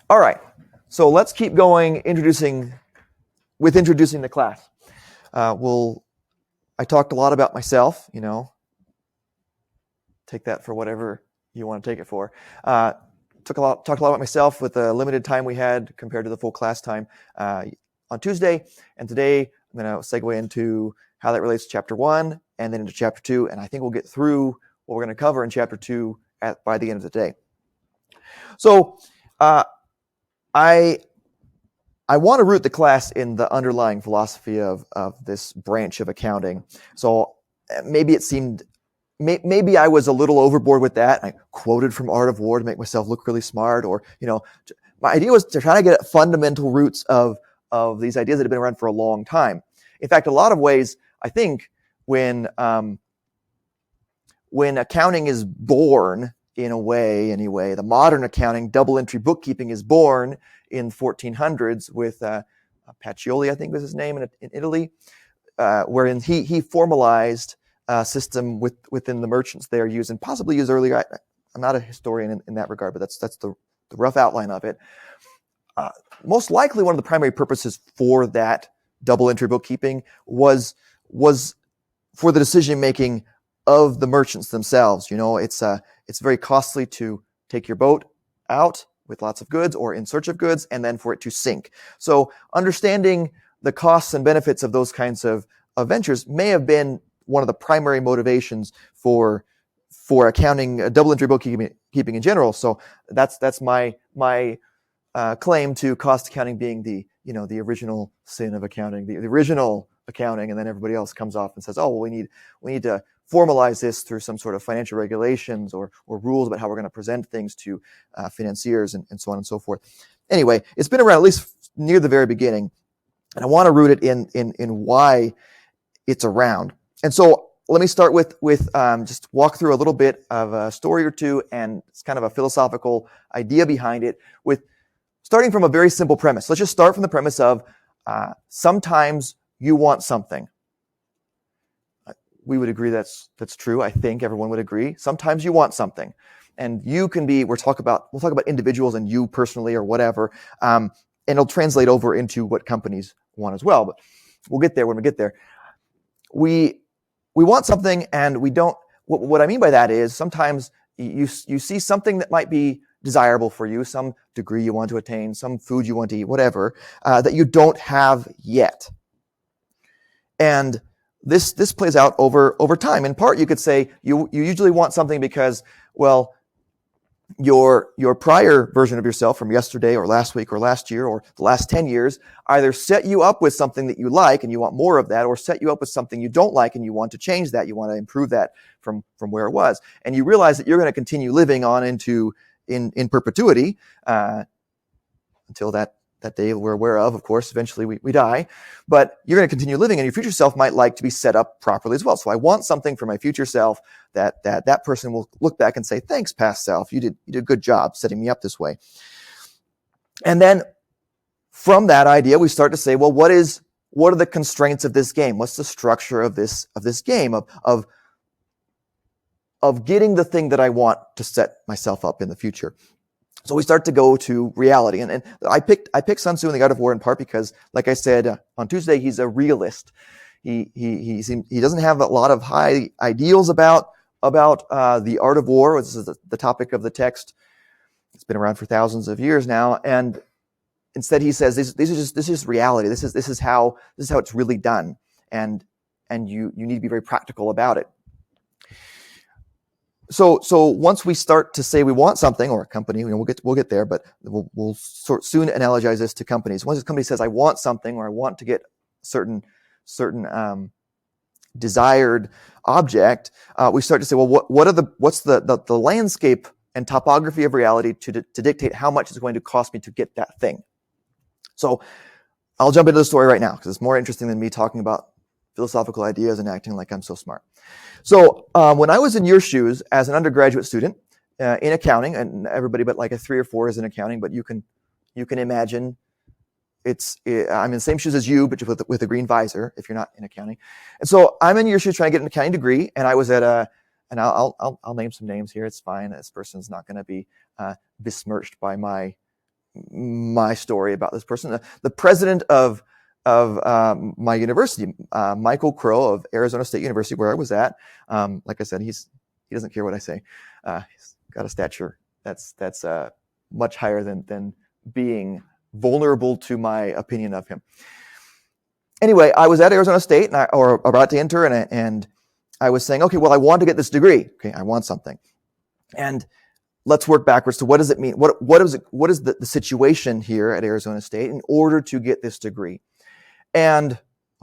All right, so let's keep going introducing the class. I talked a lot about myself, take that for whatever you want to take it for. Talked a lot about myself with the limited time we had compared to the full class time on Tuesday. And today I'm going to segue into how that relates to chapter 1 and then into chapter 2. And I think we'll get through what we're going to cover in chapter 2 by the end of the day. So I want to root the class in the underlying philosophy of this branch of accounting. So maybe maybe I was a little overboard with that. I quoted from Art of War to make myself look really smart, or my idea was to try to get at fundamental roots of these ideas that have been around for a long time. In fact, a lot of ways, I think when accounting is born, in a way anyway, the modern accounting, double entry bookkeeping is born in 1400s with Pacioli, I think was his name, in Italy, wherein he formalized system within the merchants there used, and possibly used earlier. I'm not a historian in that regard, but that's the rough outline of it. Most likely one of the primary purposes for that double entry bookkeeping was for the decision making of the merchants themselves. It's very costly to take your boat out with lots of goods or in search of goods and then for it to sink. So understanding the costs and benefits of those kinds of ventures may have been one of the primary motivations for accounting, double entry bookkeeping in general. So that's my claim to cost accounting being the original sin of accounting, the original accounting, and then everybody else comes off and says, oh, well, we need to formalize this through some sort of financial regulations or rules about how we're going to present things to financiers and so on and so forth. Anyway, it's been around at least near the very beginning, and I want to root it in why it's around. And so let me start with just walk through a little bit of a story or two, and it's kind of a philosophical idea behind it, with starting from a very simple premise. Let's just start from the premise of sometimes you want something. We would agree that's true. I think everyone would agree. Sometimes you want something, and you can be. We'll talk about individuals and you personally or whatever, and it'll translate over into what companies want as well. But we'll get there when we get there. We want something, and we don't. What I mean by that is sometimes you see something that might be desirable for you, some degree you want to attain, some food you want to eat, whatever, that you don't have yet. And this plays out over time. In part, you could say you usually want something because, well, your prior version of yourself from yesterday or last week or last year or the last 10 years either set you up with something that you like and you want more of that, or set you up with something you don't like and you want to change that, you want to improve that from where it was. And you realize that you're going to continue living on in perpetuity until that day we're aware of course, eventually we die. But you're going to continue living, and your future self might like to be set up properly as well. So I want something for my future self that person will look back and say, thanks, past self, you did a good job setting me up this way. And then from that idea, we start to say, well, what are the constraints of this game? What's the structure of this game of getting the thing that I want to set myself up in the future? So we start to go to reality, and I picked Sun Tzu in the Art of War in part because, like I said on Tuesday, he's a realist. He doesn't have a lot of high ideals about the art of war. This is the topic of the text. It's been around for thousands of years now, and instead he says this is reality. This is how it's really done, and you need to be very practical about it. So once we start to say we want something, or a company, we'll get there, but we'll soon analogize this to companies. Once a company says I want something, or I want to get certain desired object, we start to say, well, what's the landscape and topography of reality to dictate how much it's going to cost me to get that thing. So I'll jump into the story right now because it's more interesting than me talking about philosophical ideas and acting like I'm so smart. So when I was in your shoes as an undergraduate student in accounting, and everybody but like a 3 or 4 is in accounting, but you can imagine I'm in the same shoes as you, but with a green visor if you're not in accounting. And so I'm in your shoes trying to get an accounting degree, and I was at and I'll name some names here. It's fine. This person's not going to be besmirched by my my story about this person. The president of my university, Michael Crow of Arizona State University, where I was at. Like I said, he doesn't care what I say. He's got a stature that's much higher than being vulnerable to my opinion of him. Anyway, I was at Arizona State or about to enter, and I was saying, okay, well, I want to get this degree. Okay, I want something, and let's work backwards to what does it mean? What is the situation here at Arizona State in order to get this degree? And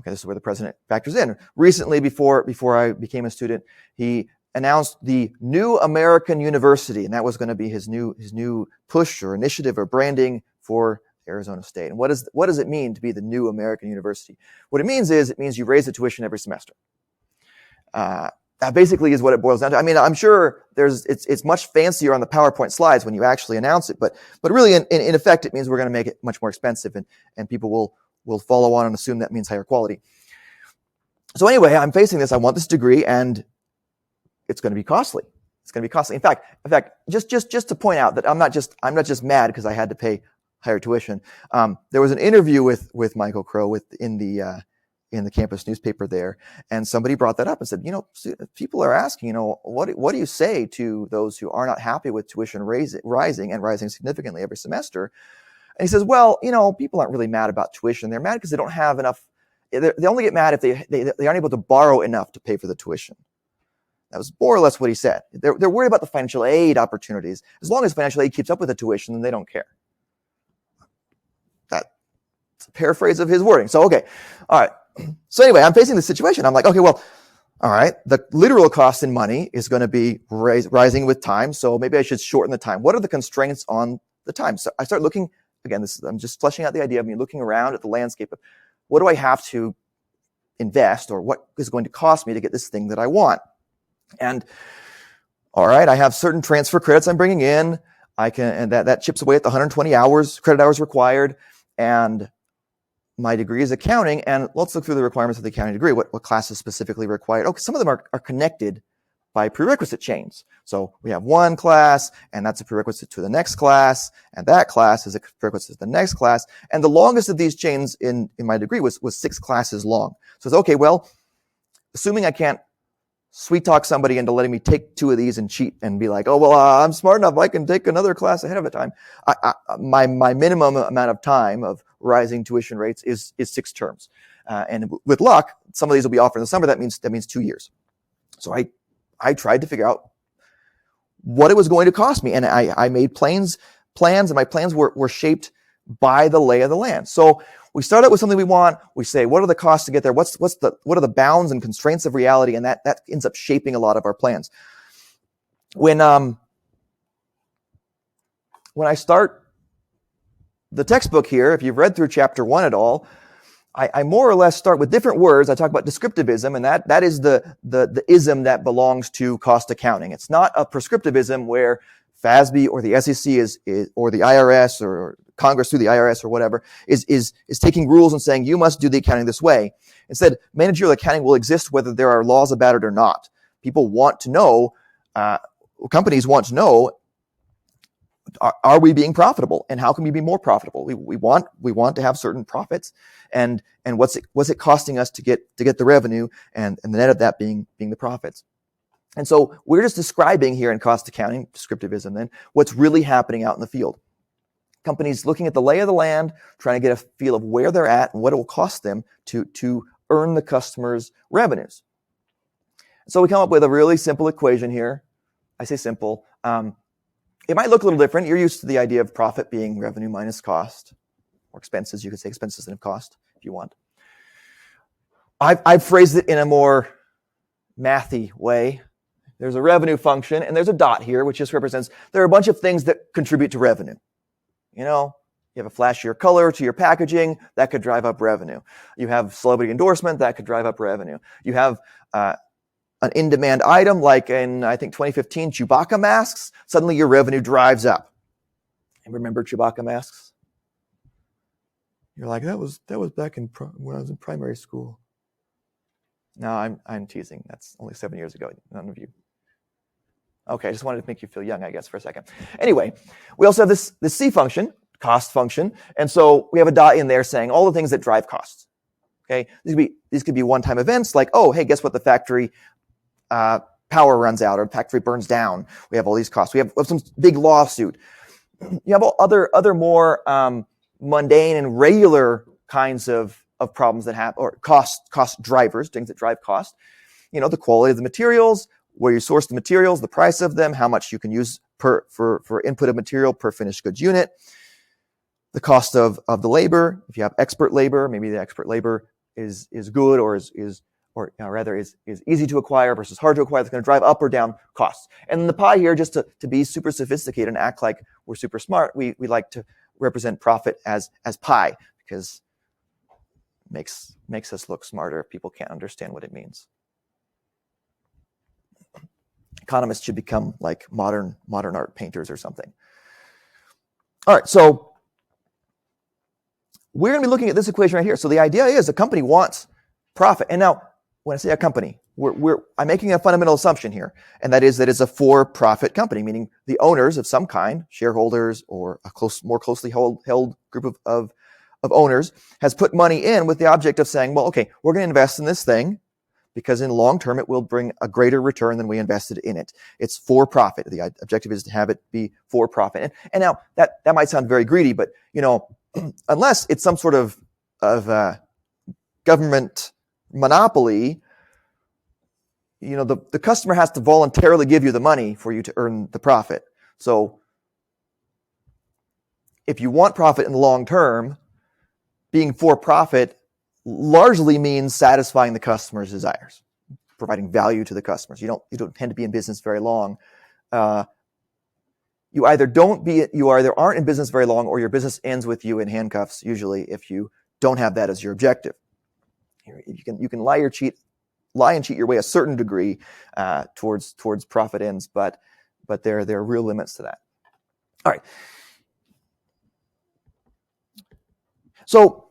okay, this is where the president factors in. Recently, before I became a student, he announced the New American University, and that was going to be his new push or initiative or branding for Arizona State. And what does it mean to be the New American University? What it means you raise the tuition every semester. That basically is what it boils down to. I mean, I'm sure it's much fancier on the PowerPoint slides when you actually announce it, but really in effect, it means we're going to make it much more expensive, and people will follow on and assume that means higher quality. So anyway, I'm facing this. I want this degree, and it's going to be costly. It's going to be costly. In fact, just to point out that I'm not just mad because I had to pay higher tuition. There was an interview with Michael Crow in the campus newspaper there, and somebody brought that up and said, people are asking, what do you say to those who are not happy with tuition rising significantly every semester? And he says, well, people aren't really mad about tuition. They're mad because they don't have enough. They only get mad if they aren't able to borrow enough to pay for the tuition. That was more or less what he said. They're worried about the financial aid opportunities. As long as financial aid keeps up with the tuition, then they don't care. That's a paraphrase of his wording. So, okay. All right. So anyway, I'm facing this situation. I'm like, okay, well, all right, the literal cost in money is going to be rising with time. So maybe I should shorten the time. What are the constraints on the time? So I start looking, again, I'm just fleshing out the idea of me looking around at the landscape of what do I have to invest or what is going to cost me to get this thing that I want? And all right, I have certain transfer credits I'm bringing in. And that chips away at the 120 credit hours required. And my degree is accounting. And let's look through the requirements of the accounting degree. What classes specifically required? Okay, some of them are connected by prerequisite chains. So we have one class, and that's a prerequisite to the next class, and that class is a prerequisite to the next class. And the longest of these chains in my degree was 6 classes long. So it's okay, well, assuming I can't sweet talk somebody into letting me take 2 of these and cheat and be like, oh, well, I'm smart enough, I can take another class ahead of the time. My minimum amount of time of rising tuition rates is 6 terms. And with luck, some of these will be offered in the summer. That means 2 years. So I tried to figure out what it was going to cost me. And I made plans, and my plans were shaped by the lay of the land. So we start out with something we want. We say, what are the costs to get there? What are the bounds and constraints of reality? And that ends up shaping a lot of our plans. When I start the textbook here, if you've read through chapter 1 at all, I more or less start with different words. I talk about descriptivism, and that is the ism that belongs to cost accounting. It's not a prescriptivism where FASB or the SEC is or the IRS or Congress through the IRS or whatever is taking rules and saying you must do the accounting this way. Instead, managerial accounting will exist whether there are laws about it or not. People want to know, companies want to know, are we being profitable, and how can we be more profitable? We want to have certain profits, and what's it costing us to get the revenue, and the net of that being the profits. And so we're just describing here in cost accounting, descriptivism, then what's really happening out in the field. Companies looking at the lay of the land, trying to get a feel of where they're at and what it will cost them to earn the customer's revenues. So we come up with a really simple equation here. I say simple. It might look a little different. You're used to the idea of profit being revenue minus cost, or expenses. You could say expenses and cost if you want. I've phrased it in a more mathy way. There's a revenue function, and there's a dot here, which just represents there are a bunch of things that contribute to revenue. You have a flashier color to your packaging, that could drive up revenue. You have celebrity endorsement, that could drive up revenue. You have an in-demand item, like in, I think, 2015, Chewbacca masks, suddenly your revenue drives up. And remember Chewbacca masks? You're like, that was back when I was in primary school. No, I'm teasing. That's only 7 years ago. None of you. Okay, I just wanted to make you feel young, I guess, for a second. Anyway, we also have this C function, cost function. And so we have a dot in there saying all the things that drive costs. Okay, these could be one-time events like, oh, hey, guess what? The factory power runs out or the factory burns down. We have all these costs. We have some big lawsuit. You have other more mundane and regular kinds of problems that have, or cost drivers, things that drive cost. The quality of the materials, where you source the materials, the price of them, how much you can use for input of material per finished goods unit, the cost of the labor. If you have expert labor, maybe the expert labor is good or is easy to acquire versus hard to acquire. That's going to drive up or down costs. And the pie here, just to be super sophisticated and act like we're super smart, we like to represent profit as pi, because it makes us look smarter if people can't understand what it means. Economists should become like modern art painters or something. All right, so we're going to be looking at this equation right here. So the idea is a company wants profit. And now, when I say a company, I'm making a fundamental assumption here, and that is that it's a for-profit company, meaning the owners of some kind, shareholders or a more closely held group of owners, has put money in with the object of saying, well, okay, we're going to invest in this thing because in long term it will bring a greater return than we invested in it. It's for profit. The objective is to have it be for profit. And now that might sound very greedy, but unless it's some sort of government monopoly, the customer has to voluntarily give you the money for you to earn the profit. So if you want profit in the long term, being for profit largely means satisfying the customer's desires, providing value to the customers. You don't tend to be in business very long. You either aren't in business very long, or your business ends with you in handcuffs, usually, if you don't have that as your objective. You can lie and cheat your way a certain degree towards profit ends, but there are real limits to that. All right. So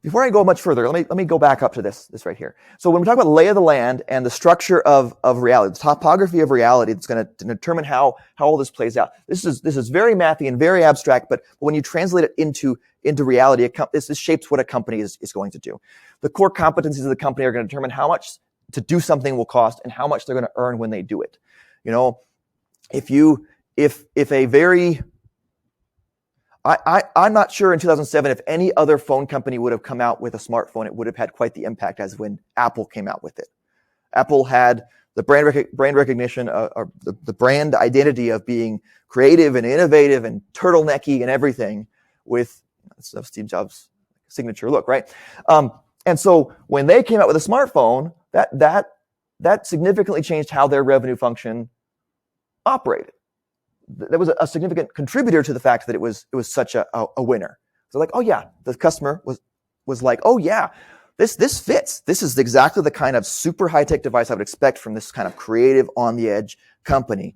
before I go much further, let me go back up to this right here. So when we talk about lay of the land and the structure of reality, the topography of reality that's going to determine how all this plays out. This is very mathy and very abstract, but when you translate it into reality, this shapes what a company is going to do. The core competencies of the company are going to determine how much to do something will cost and how much they're going to earn when they do it. I'm not sure in 2007 if any other phone company would have come out with a smartphone. It would have had quite the impact as when Apple came out with it. Apple had the brand recognition, or the brand identity of being creative and innovative and turtlenecky and everything, with Steve Jobs' signature look, right? And so when they came out with a smartphone, that significantly changed how their revenue function operated. That was a significant contributor to the fact that it was such a winner. So like, oh yeah, the customer was like, oh yeah, this fits. This is exactly the kind of super high-tech device I would expect from this kind of creative, on-the-edge company.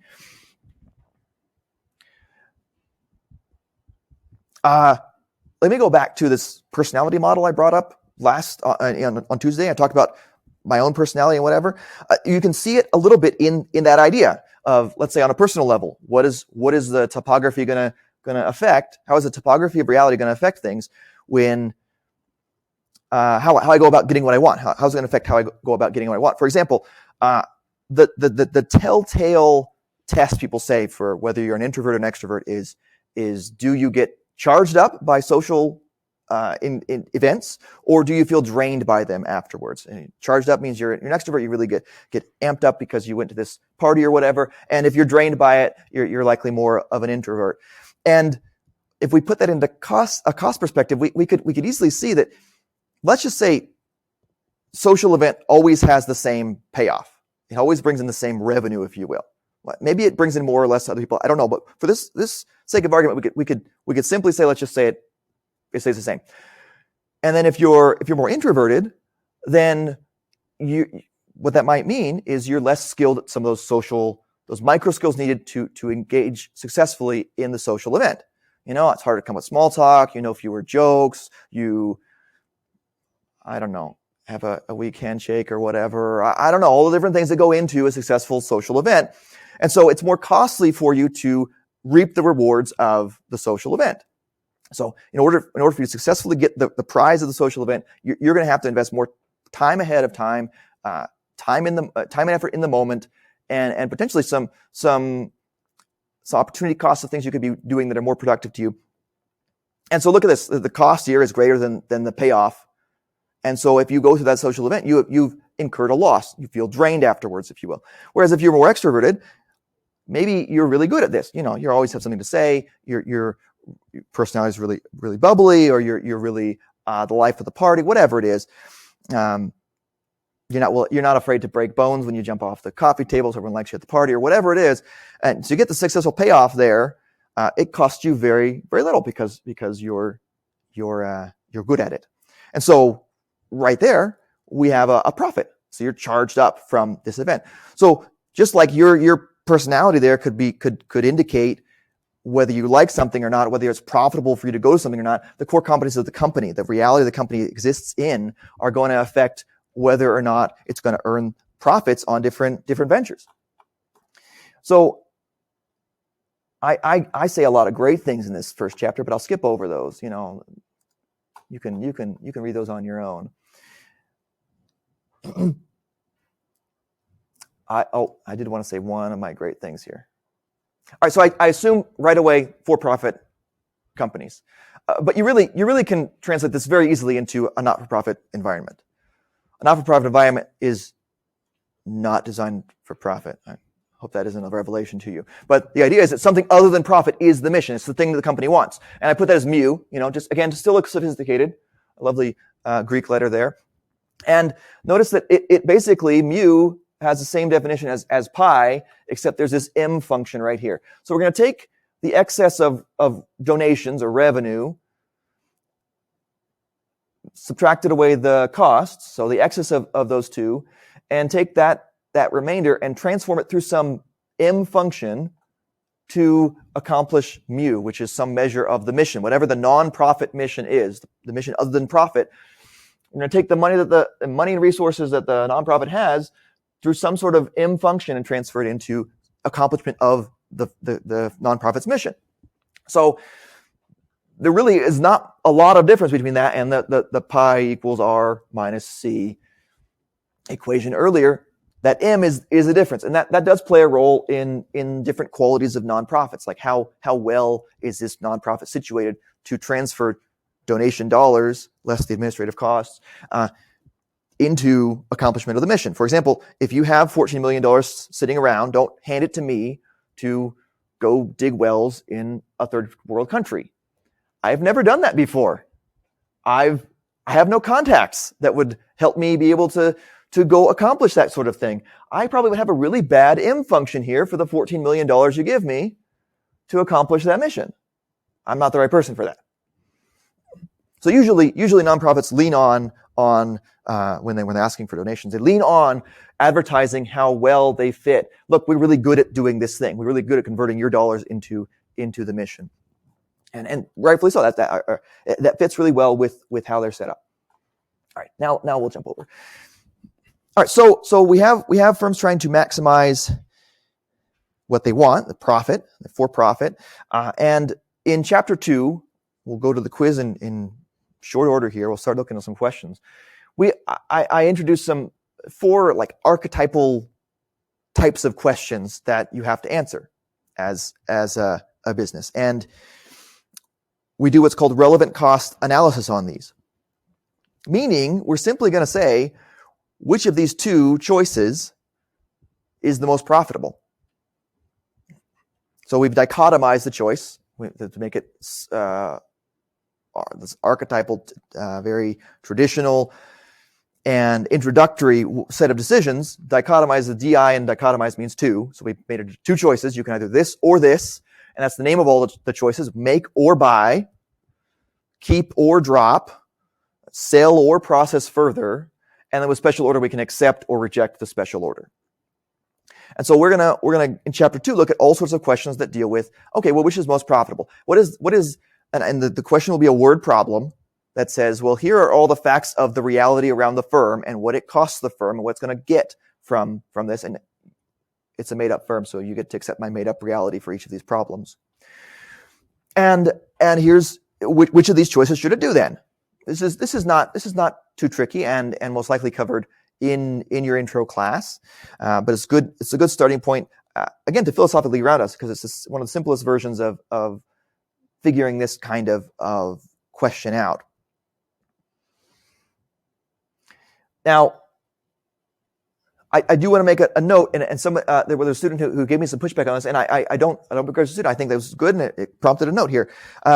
Let me go back to this personality model I brought up on Tuesday. I talked about my own personality and whatever. You can see it a little bit in that idea of, let's say, on a personal level, what is the topography going to affect? How is the topography of reality going to affect things when how I go about getting what I want? How is it going to affect how I go about getting what I want? For example, the telltale test people say for whether you're an introvert or an extrovert is do you get charged up by social in events, or do you feel drained by them afterwards? And charged up means you're an extrovert. You really get amped up because you went to this party or whatever. And if you're drained by it, you're likely more of an introvert. And if we put that into a cost perspective, we could easily see that. Let's just say social event always has the same payoff. It always brings in the same revenue, if you will. Maybe it brings in more or less to other people. I don't know, but for this sake of argument, we could simply say, let's just say it stays the same. And then if you're more introverted, then what that might mean is you're less skilled at some of those micro skills needed to engage successfully in the social event. It's hard to come with small talk, fewer jokes, I don't know, have a weak handshake or whatever. I don't know, all the different things that go into a successful social event. And so it's more costly for you to reap the rewards of the social event. So in order for you to successfully get the prize of the social event, you're going to have to invest more time ahead of time, time and effort in the moment, and potentially some opportunity costs of things you could be doing that are more productive to you. And so look at this: the cost here is greater than the payoff. And so if you go through that social event, you've incurred a loss. You feel drained afterwards, if you will. Whereas if you're more extroverted, maybe you're really good at this. You always have something to say. Your personality is really, really bubbly, or you're really the life of the party, whatever it is. You're not afraid to break bones when you jump off the coffee tables, everyone likes you at the party, or whatever it is. And so you get the successful payoff there. It costs you very, very little because you're good at it. And so right there, we have a profit. So you're charged up from this event. So just like your personality there could indicate whether you like something or not, whether it's profitable for you to go to something or not, the core competencies of the company, the reality the company exists in, are going to affect whether or not it's going to earn profits on different ventures. So I say a lot of great things in this first chapter, but I'll skip over those. You can read those on your own. I did want to say one of my great things here. All right, so I assume right away for-profit companies, but you really can translate this very easily into a not-for-profit environment. A not-for-profit environment is not designed for profit. I hope that isn't a revelation to you. But the idea is that something other than profit is the mission. It's the thing that the company wants. And I put that as mu, just still look sophisticated. A lovely Greek letter there. And notice that it basically, mu has the same definition as pi, except there's this m function right here. So we're going to take the excess of donations or revenue, subtracted away the costs, so the excess of those two, and take that remainder and transform it through some m function to accomplish mu, which is some measure of the mission. Whatever the non-profit mission is, the mission other than profit, we're going to take the money and resources that the nonprofit has through some sort of m function and transfer it into accomplishment of the nonprofit's mission. So there really is not a lot of difference between that and the pi equals r minus c equation earlier. That m is a difference, and that does play a role in different qualities of nonprofits, like how well is this nonprofit situated to transfer donation dollars less the administrative costs into accomplishment of the mission. For example, if you have $14 million sitting around, don't hand it to me to go dig wells in a third world country. I've never done that before. I have no contacts that would help me be able to go accomplish that sort of thing. I probably would have a really bad M function here for the $14 million you give me to accomplish that mission. I'm not the right person for that. So usually nonprofits lean on when they're asking for donations, they lean on advertising how well they fit. Look, we're really good at doing this thing. We're really good at converting your dollars into the mission, and rightfully so. That fits really well with how they're set up. All right, now we'll jump over. All right, so we have firms trying to maximize what they want, the profit, the for-profit, and in chapter 2, we'll go to the quiz in short order here. We'll start looking at some questions. I introduced some 4 archetypal types of questions that you have to answer as a business, and we do what's called relevant cost analysis on these. Meaning, we're simply going to say which of these 2 choices is the most profitable. So we've dichotomized the choice to make it this archetypal, very traditional and introductory set of decisions. Dichotomize the DI, and dichotomize means 2. So we made it 2 choices. You can either this or this, and that's the name of all the choices: make or buy, keep or drop, sell or process further, and then with special order we can accept or reject the special order. And so we're gonna in chapter 2 look at all sorts of questions that deal with, okay, well, which is most profitable? What is and the question will be a word problem that says, well, here are all the facts of the reality around the firm and what it costs the firm and what's going to get from this. And it's a made-up firm, so you get to accept my made-up reality for each of these problems. And here's which of these choices should it do then? This is not too tricky and most likely covered in your intro class, but it's good. It's a good starting point again to philosophically ground us, because it's one of the simplest versions of figuring this kind of question out. Now, I do want to make a note, and there was a student who gave me some pushback on this, and I don't begrudge the student. I think that was good, and it prompted a note here.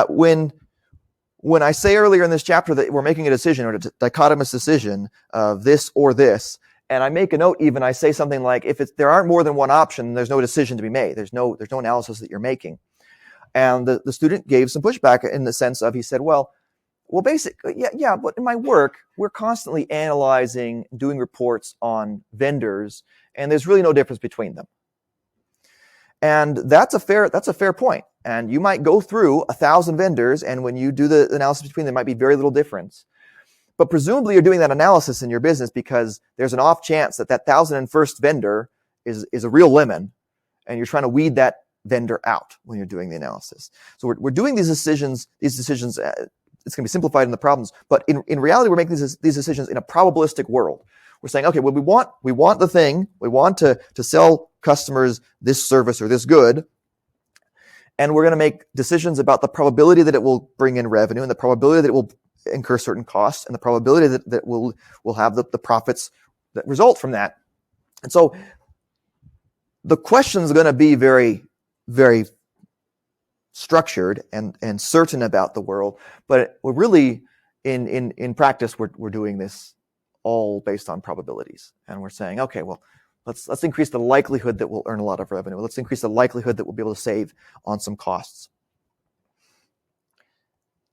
When I say earlier in this chapter that we're making a decision, or a dichotomous decision of this or this, and I make a note, even I say something like, if there aren't more than one option, there's no decision to be made. There's no analysis that you're making. And the student gave some pushback in the sense of, he said, well, basically, yeah, but in my work, we're constantly analyzing, doing reports on vendors, and there's really no difference between them. And that's a fair point. And you might go through 1,000 vendors, and when you do the analysis between them, might be very little difference. But presumably you're doing that analysis in your business because there's an off chance that 1,001st vendor is a real lemon, and you're trying to weed that vendor out when you're doing the analysis. So we're doing these decisions. It's going to be simplified in the problems, but in reality, we're making these decisions in a probabilistic world. We're saying, okay, well, we want the thing, we want to sell customers this service or this good, and we're going to make decisions about the probability that it will bring in revenue, and the probability that it will incur certain costs, and the probability that we'll have the profits that result from that. And so the question is going to be very, very structured and certain about the world, but we're really in practice we're doing this all based on probabilities, and we're saying, okay, well, let's increase the likelihood that we'll earn a lot of revenue. Let's increase the likelihood that we'll be able to save on some costs.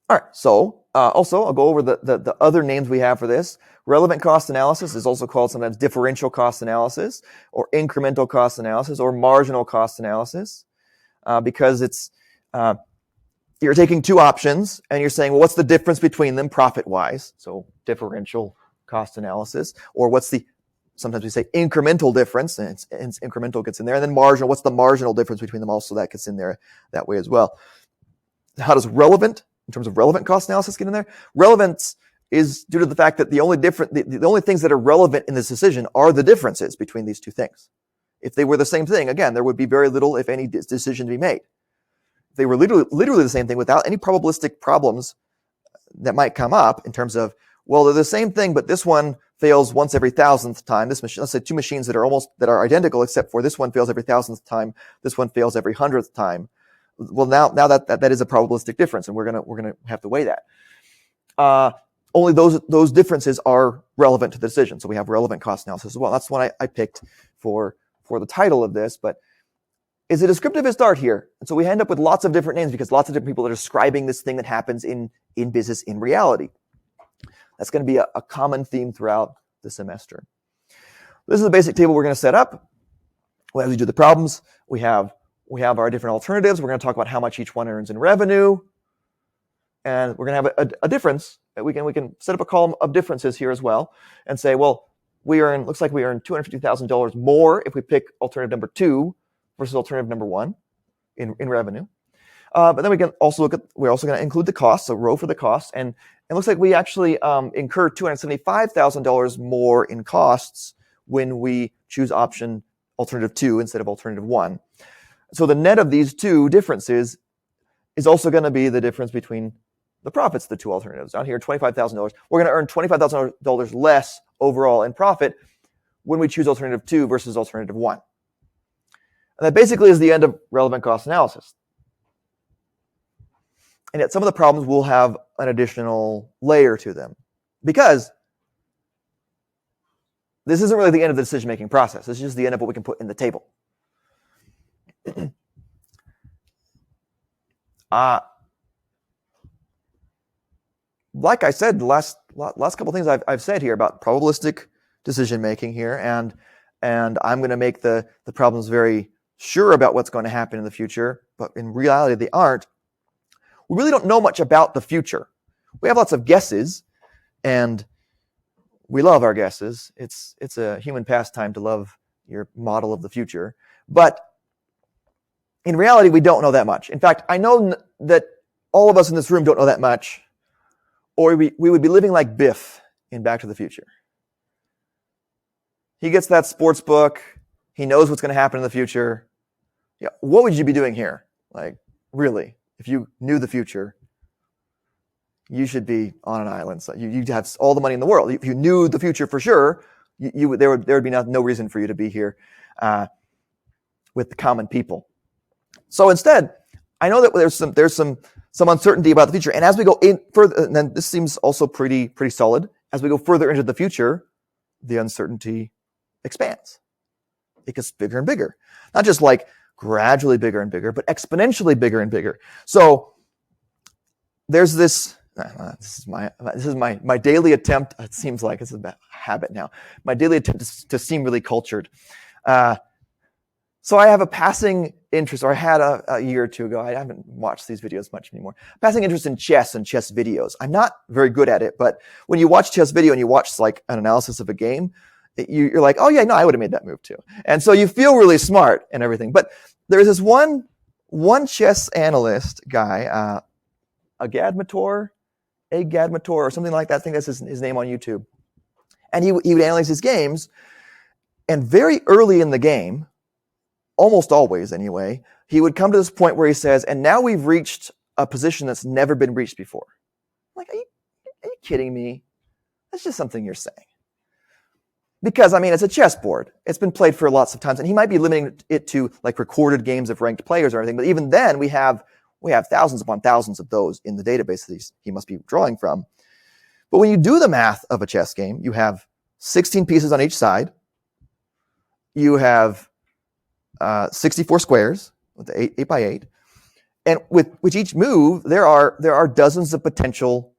All right, so also I'll go over the other names we have for this. Relevant cost analysis is also called sometimes differential cost analysis, or incremental cost analysis, or marginal cost analysis, because it's you're taking two options and you're saying, well, what's the difference between them profit-wise? So differential cost analysis, or sometimes we say incremental difference, and incremental gets in there, and then marginal, what's the marginal difference between them? Also, that gets in there that way as well. How does relevant, in terms of relevant cost analysis, get in there? Relevance is due to the fact that the only things that are relevant in this decision are the differences between these two things. If they were the same thing, again, there would be very little, if any, decision to be made. If they were literally the same thing without any probabilistic problems that might come up in terms of, well, they're the same thing, but this one fails once every 1,000th time. This machine, let's say two machines that are identical, except for this one fails every 1,000th time, this one fails every 100th time. Well, now that is a probabilistic difference, and we're gonna have to weigh that. Only those differences are relevant to the decision. So we have relevant cost analysis as well. That's what I picked for the title of this, but is a descriptivist art here. And so we end up with lots of different names because lots of different people are describing this thing that happens in business in reality. That's going to be a common theme throughout the semester. This is the basic table we're going to set up. As we do the problems, we have our different alternatives. We're going to talk about how much each one earns in revenue. And we're going to have a difference. We can set up a column of differences here as well and say, well, looks like we earn $250,000 more if we pick alternative number 2 versus alternative number 1 in revenue. But then we can also we're also going to include the costs, so row for the costs, and it looks like we actually incur $275,000 more in costs when we choose option alternative 2 instead of alternative 1. So the net of these two differences is also going to be the difference between the profits of the two alternatives. Down here, $25,000. We're going to earn $25,000 less overall in profit when we choose alternative 2 versus alternative 1. And that basically is the end of relevant cost analysis. And yet some of the problems will have an additional layer to them, because this isn't really the end of the decision-making process. This is just the end of what we can put in the table. Like I said, the last couple of things I've said here about probabilistic decision-making here, and I'm going to make the problems very sure about what's going to happen in the future, but in reality they aren't. We really don't know much about the future. We have lots of guesses, and we love our guesses. It's a human pastime to love your model of the future. But in reality, we don't know that much. In fact, I know that all of us in this room don't know that much, or we would be living like Biff in Back to the Future. He gets that sports book. He knows what's going to happen in the future. Yeah, what would you be doing here? Like, really, if you knew the future, you should be on an island. So you'd have all the money in the world. If you knew the future for sure, there would be no reason for you to be here with the common people. So instead, I know that there's some uncertainty about the future, and as we go in further, and then this seems also pretty solid. As we go further into the future, the uncertainty expands. It gets bigger and bigger, not just like gradually bigger and bigger, but exponentially bigger and bigger. So there's this. This is my daily attempt. It seems like it's a habit now. My daily attempt to seem really cultured. So I have a passing interest, or I had a year or two ago. I haven't watched these videos much anymore. Passing interest in chess and chess videos. I'm not very good at it, but when you watch chess video and you watch like an analysis of a game, you're like, oh yeah, no, I would have made that move too. And so you feel really smart and everything. But there's this one chess analyst guy, Agadmator, or something like that. I think that's his name on YouTube. And he would analyze his games. And very early in the game, almost always anyway, he would come to this point where he says, and now we've reached a position that's never been reached before. I'm like, are you kidding me? That's just something you're saying. Because, I mean, it's a chessboard. It's been played for lots of times. And he might be limiting it to like recorded games of ranked players or anything. But even then, we have thousands upon thousands of those in the database that he must be drawing from. But when you do the math of a chess game, you have 16 pieces on each side. You have 64 squares with the 8 by 8. And with each move, there are dozens of potential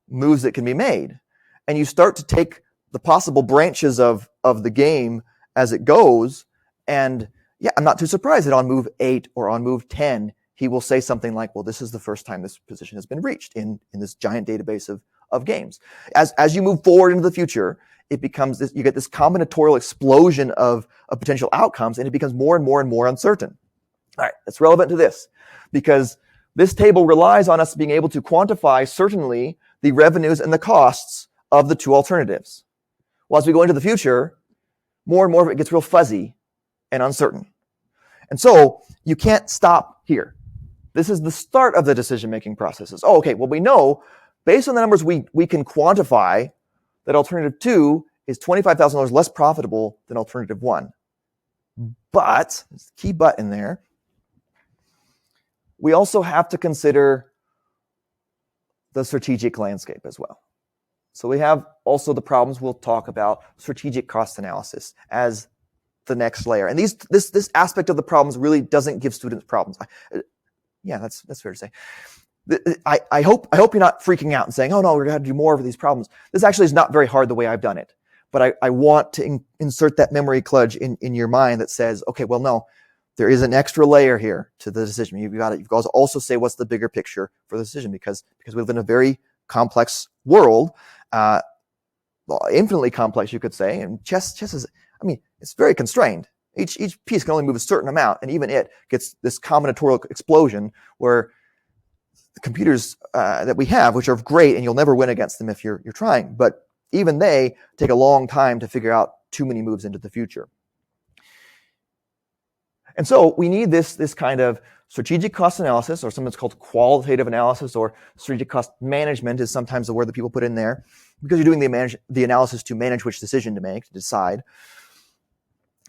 moves that can be made. And you start to take the possible branches of the game as it goes. And yeah, I'm not too surprised that on move 8 or on move 10, he will say something like, well, this is the first time this position has been reached in this giant database of games. As you move forward into the future, it becomes this, you get this combinatorial explosion of potential outcomes, and it becomes more and more and more uncertain. All right, that's relevant to this, because this table relies on us being able to quantify certainly the revenues and the costs of the two alternatives. Well, as we go into the future, more and more of it gets real fuzzy and uncertain. And so you can't stop here. This is the start of the decision-making processes. Oh, okay, well, we know, based on the numbers we can quantify, that alternative 2 is $25,000 less profitable than alternative 1. But, there's a key but in there, we also have to consider the strategic landscape as well. So we have also the problems we'll talk about, strategic cost analysis as the next layer. And this aspect of the problems really doesn't give students problems. Yeah, that's fair to say. I hope you're not freaking out and saying, oh no, we're going to do more of these problems. This actually is not very hard the way I've done it. But I want to insert that memory kludge in your mind that says, okay, well, no, there is an extra layer here to the decision. You've got to also say what's the bigger picture for the decision, because we live in a very complex world, infinitely complex, you could say. And chess is, I mean, it's very constrained. Each piece can only move a certain amount, and even it gets this combinatorial explosion where the computers that we have, which are great, and you'll never win against them if you're trying, but even they take a long time to figure out too many moves into the future. And so we need this kind of strategic cost analysis, or something that's called qualitative analysis, or strategic cost management is sometimes the word that people put in there, because you're doing the analysis to manage which decision to make, to decide.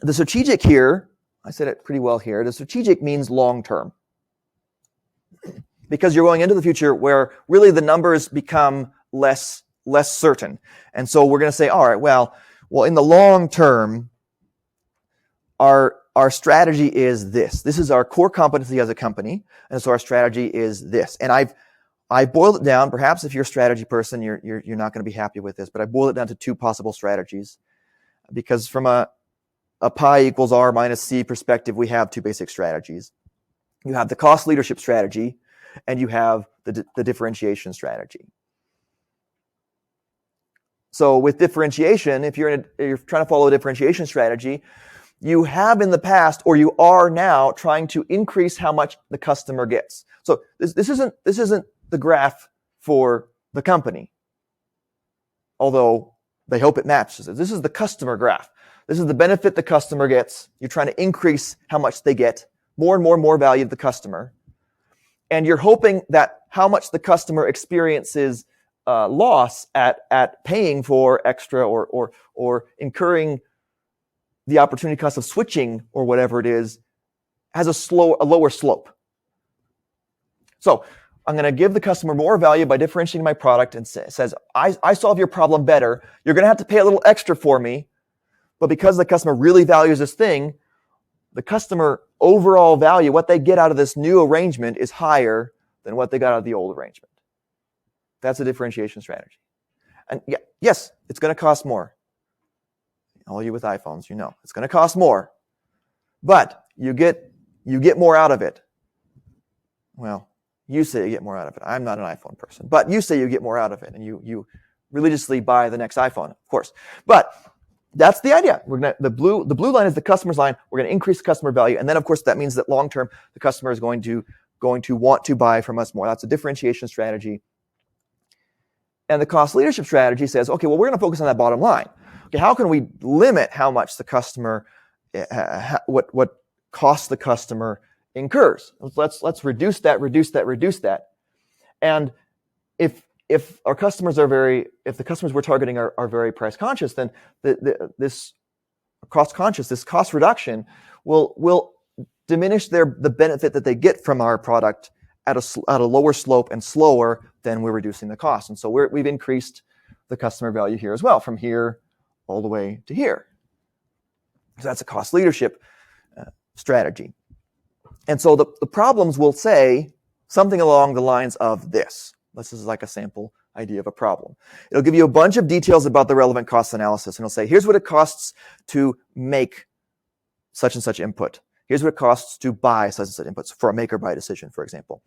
The strategic here, I said it pretty well here, the strategic means long-term. Because you're going into the future where really the numbers become less certain. And so we're going to say, all right, well, in the long term, our strategy is this. This is our core competency as a company. And so our strategy is this. And I boiled it down. Perhaps if you're a strategy person, you're not going to be happy with this, but I boiled it down to 2 possible strategies. Because from a pi equals r minus c perspective, we have 2 basic strategies. You have the cost leadership strategy, and you have the differentiation strategy. So with differentiation, if you're trying to follow a differentiation strategy, you have in the past, or you are now trying to increase how much the customer gets. So this isn't the graph for the company, although they hope it matches it. This is the customer graph. This is the benefit the customer gets. You're trying to increase how much they get, more and more value to the customer. And you're hoping that how much the customer experiences loss at paying for extra or incurring the opportunity cost of switching or whatever it is has a lower slope. So I'm going to give the customer more value by differentiating my product, and says, I solve your problem better. You're going to have to pay a little extra for me, but because the customer really values this thing, the customer overall value, what they get out of this new arrangement, is higher than what they got out of the old arrangement. That's a differentiation strategy. And yes, it's going to cost more. All you with iPhones, you know, it's going to cost more, but you get more out of it. Well, you say you get more out of it. I'm not an iPhone person, but you say you get more out of it, and you religiously buy the next iPhone, of course. But that's the idea. The blue line is the customer's line. We're going to increase customer value, and then of course that means that long term the customer is going to want to buy from us more. That's a differentiation strategy. And the cost leadership strategy says, okay, well, we're going to focus on that bottom line. Okay, how can we limit how much the customer, what cost the customer incurs? Let's reduce that. And if our customers if the customers we're targeting are very price conscious, then this cost reduction will diminish the benefit that they get from our product at a lower slope and slower than we're reducing the cost. And so we've increased the customer value here as well, from here all the way to here. So that's a cost leadership strategy. And so the problems will say something along the lines of this. This is like a sample idea of a problem. It'll give you a bunch of details about the relevant cost analysis, and it'll say, here's what it costs to make such and such input. Here's what it costs to buy such and such inputs for a make or buy decision, for example.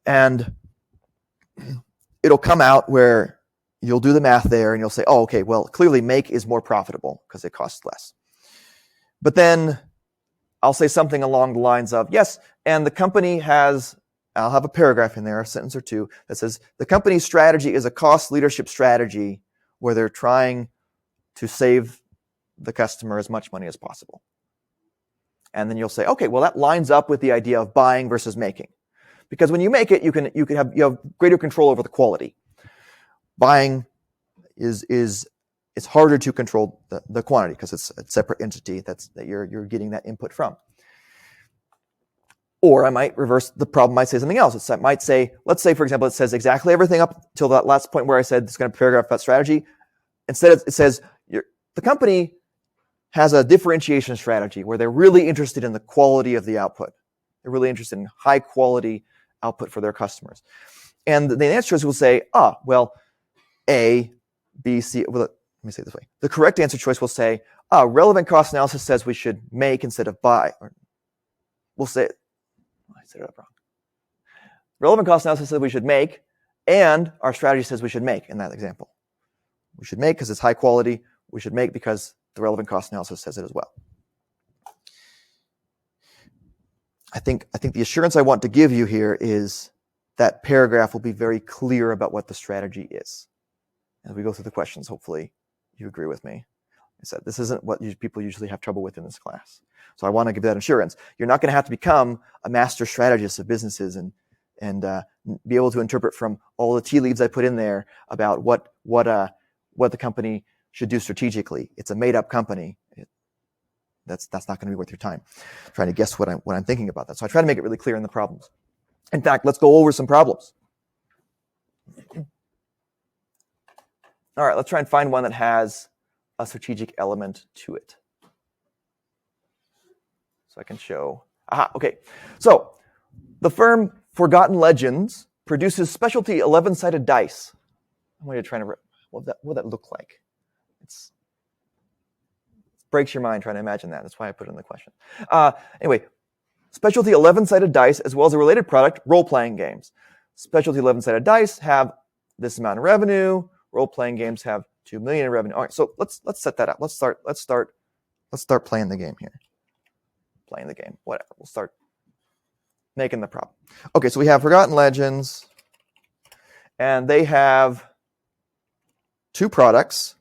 And it'll come out where you'll do the math there and you'll say, oh, okay, well, clearly make is more profitable because it costs less. But then I'll say something along the lines of, yes, and the company I'll have a paragraph in there, a sentence or two, that says the company's strategy is a cost leadership strategy where they're trying to save the customer as much money as possible. And then you'll say, okay, well, that lines up with the idea of buying versus making. Because when you make it, you have greater control over the quality. Buying it's harder to control the quantity because it's a separate entity that you're getting that input from. Or I might reverse the problem, might say something else. It might say, let's say, for example, it says exactly everything up till that last point where I said it's going to paragraph about strategy. Instead, it says the company has a differentiation strategy where they're really interested in the quality of the output. They're really interested in high quality output for their customers. And the answers will say, well, A, B, C. Well, let me say it this way. The correct answer choice will say, relevant cost analysis says we should make instead of buy. Or we'll say, I said it up wrong. Relevant cost analysis says we should make, and our strategy says we should make in that example. We should make because it's high quality. We should make because the relevant cost analysis says it as well. I think the assurance I want to give you here is that paragraph will be very clear about what the strategy is. As we go through the questions, hopefully you agree with me. I said this isn't what people usually have trouble with in this class. So I want to give that assurance. You're not going to have to become a master strategist of businesses and be able to interpret from all the tea leaves I put in there about what the company should do strategically. It's a made-up company. That's not going to be worth your time trying to guess what I'm thinking about that. So I try to make it really clear in the problems. In fact, let's go over some problems. All right, let's try and find one that has a strategic element to it. So I can show. Okay. So the firm Forgotten Legends produces specialty 11-sided dice. I'm going to try to. What would that look like? It breaks your mind trying to imagine that. That's why I put it in the question. Anyway, specialty 11-sided dice, as well as a related product, role-playing games. Specialty 11-sided dice have this amount of revenue. Role-playing games have $2 million in revenue. All right, so let's set that up. Let's start let's start playing the game here. Playing the game, whatever. We'll start making the problem. Okay, so we have Forgotten Legends, and they have 2 products.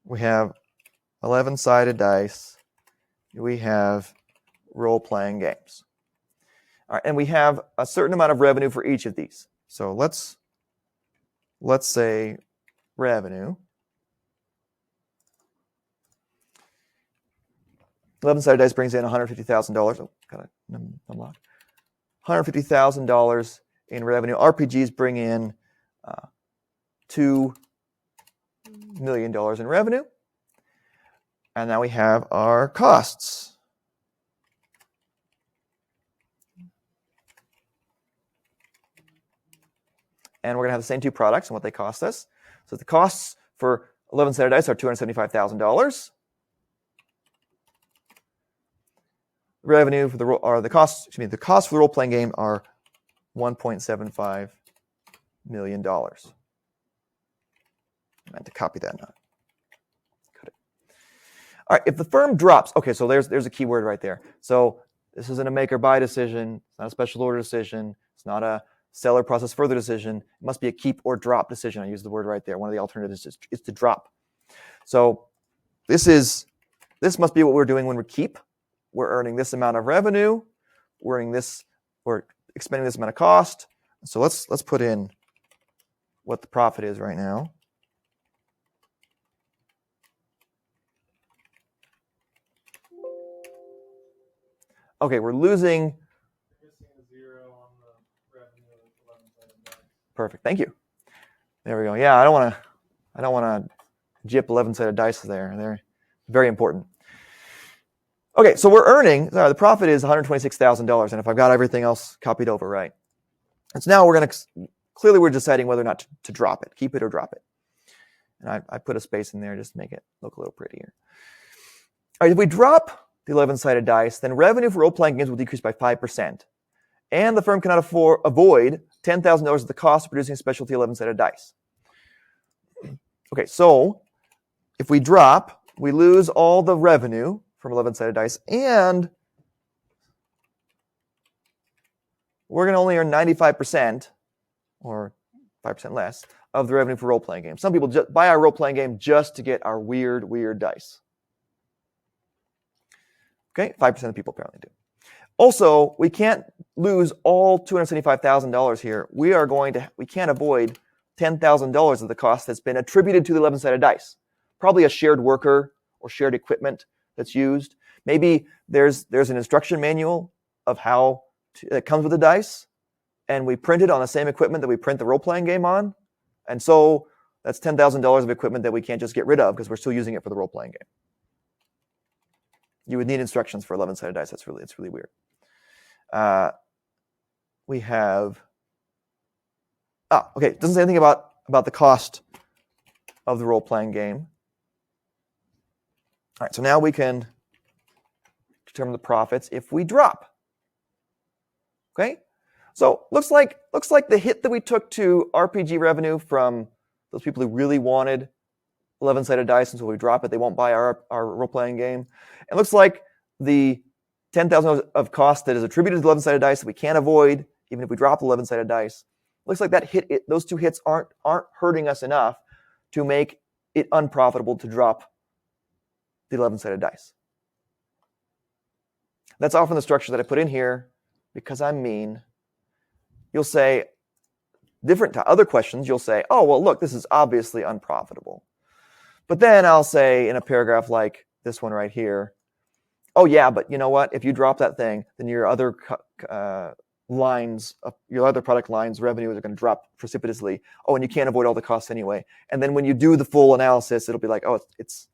We have 11-sided dice. We have role-playing games. All right, and we have a certain amount of revenue for each of these. So let's say revenue. 11-sided dice brings in $150,000. Oh, got to unlock. $150,000 in revenue. RPGs bring in $2 million in revenue. And now we have our costs. And we're going to have the same 2 products and what they cost us. So the costs for 11-sided dice are $275,000. Revenue for the costs for the role-playing game are $1.75 million. I meant to copy that now. Cut it. All right, if the firm drops, okay, so there's a key word right there. So this isn't a make or buy decision. It's not a special order decision. It's not a sell or process further decision. It must be a keep or drop decision. I use the word right there. One of the alternatives is to drop. So this must be what we're doing when we keep. We're earning this amount of revenue. We're expending this amount of cost. So let's put in what the profit is right now. Okay, we're losing. Perfect. Thank you. There we go. Yeah, I don't want to jip 11-sided dice there. They're very important. Okay, so we're earning, the profit is $126,000, and if I've got everything else copied over, right? And so now we're deciding whether or not to drop it, keep it or drop it. And I put a space in there just to make it look a little prettier. All right, if we drop the 11-sided dice, then revenue for role-playing games will decrease by 5%. And the firm cannot avoid $10,000 of the cost of producing specialty 11-sided dice. Okay, so if we drop, we lose all the revenue from 11-sided dice, and we're going to only earn 95%, or 5% less, of the revenue for role-playing games. Some people just buy our role-playing game just to get our weird dice. Okay, 5% of people apparently do. Also, we can't lose all $275,000 here. We can't avoid $10,000 of the cost that's been attributed to the 11-sided dice. Probably a shared worker or shared equipment that's used. Maybe there's an instruction manual of how that comes with the dice, and we print it on the same equipment that we print the role-playing game on. And so that's $10,000 of equipment that we can't just get rid of because we're still using it for the role-playing game. You would need instructions for 11-sided dice. It's really weird. We have. Okay. It doesn't say anything about the cost of the role-playing game. All right. So now we can determine the profits if we drop. Okay. So looks like the hit that we took to RPG revenue from those people who really wanted 11-sided dice, and so we drop it, they won't buy our role-playing game. It looks like the $10,000 of cost that is attributed to 11-sided dice that we can't avoid, even if we drop 11-sided dice. Looks like that those 2 hits aren't hurting us enough to make it unprofitable to drop the 11-sided dice. That's often the structure that I put in here because I'm mean. You'll say, different to other questions, you'll say, oh, well, look, this is obviously unprofitable. But then I'll say in a paragraph like this one right here, oh, yeah, but you know what? If you drop that thing, then your other product lines revenue are going to drop precipitously. Oh, and you can't avoid all the costs anyway. And then when you do the full analysis, it'll be like, oh, it's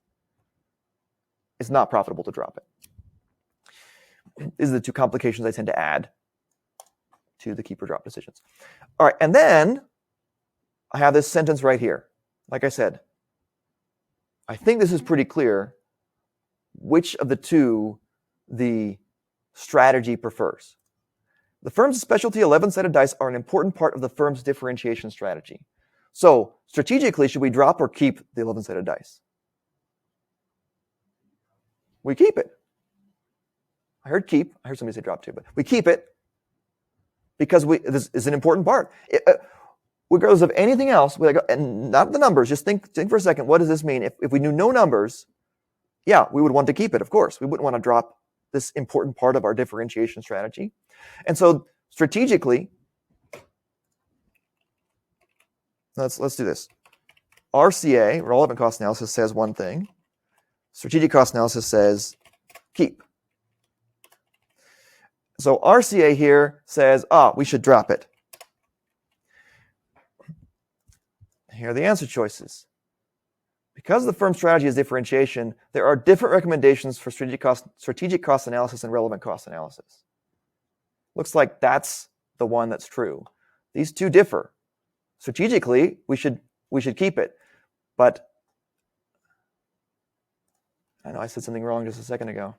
not profitable to drop it. These are the 2 complications I tend to add to the keep or drop decisions. All right, and then I have this sentence right here. Like I said, I think this is pretty clear which of the 2 the strategy prefers. The firm's specialty 11-sided dice are an important part of the firm's differentiation strategy. So strategically, should we drop or keep the 11-sided dice? We keep it. I heard keep. I heard somebody say drop too, but we keep it because this is an important part. Regardless of anything else, and not the numbers, just think for a second, what does this mean? If we knew no numbers, yeah, we would want to keep it, of course. We wouldn't want to drop this important part of our differentiation strategy. And so strategically, let's do this. RCA, relevant cost analysis, says one thing. Strategic cost analysis says keep. So RCA here says, we should drop it. Here are the answer choices. Because the firm's strategy is differentiation, there are different recommendations for strategic cost analysis and relevant cost analysis. Looks like that's the one that's true. These two differ. Strategically, we should keep it. But I know I said something wrong just a second ago.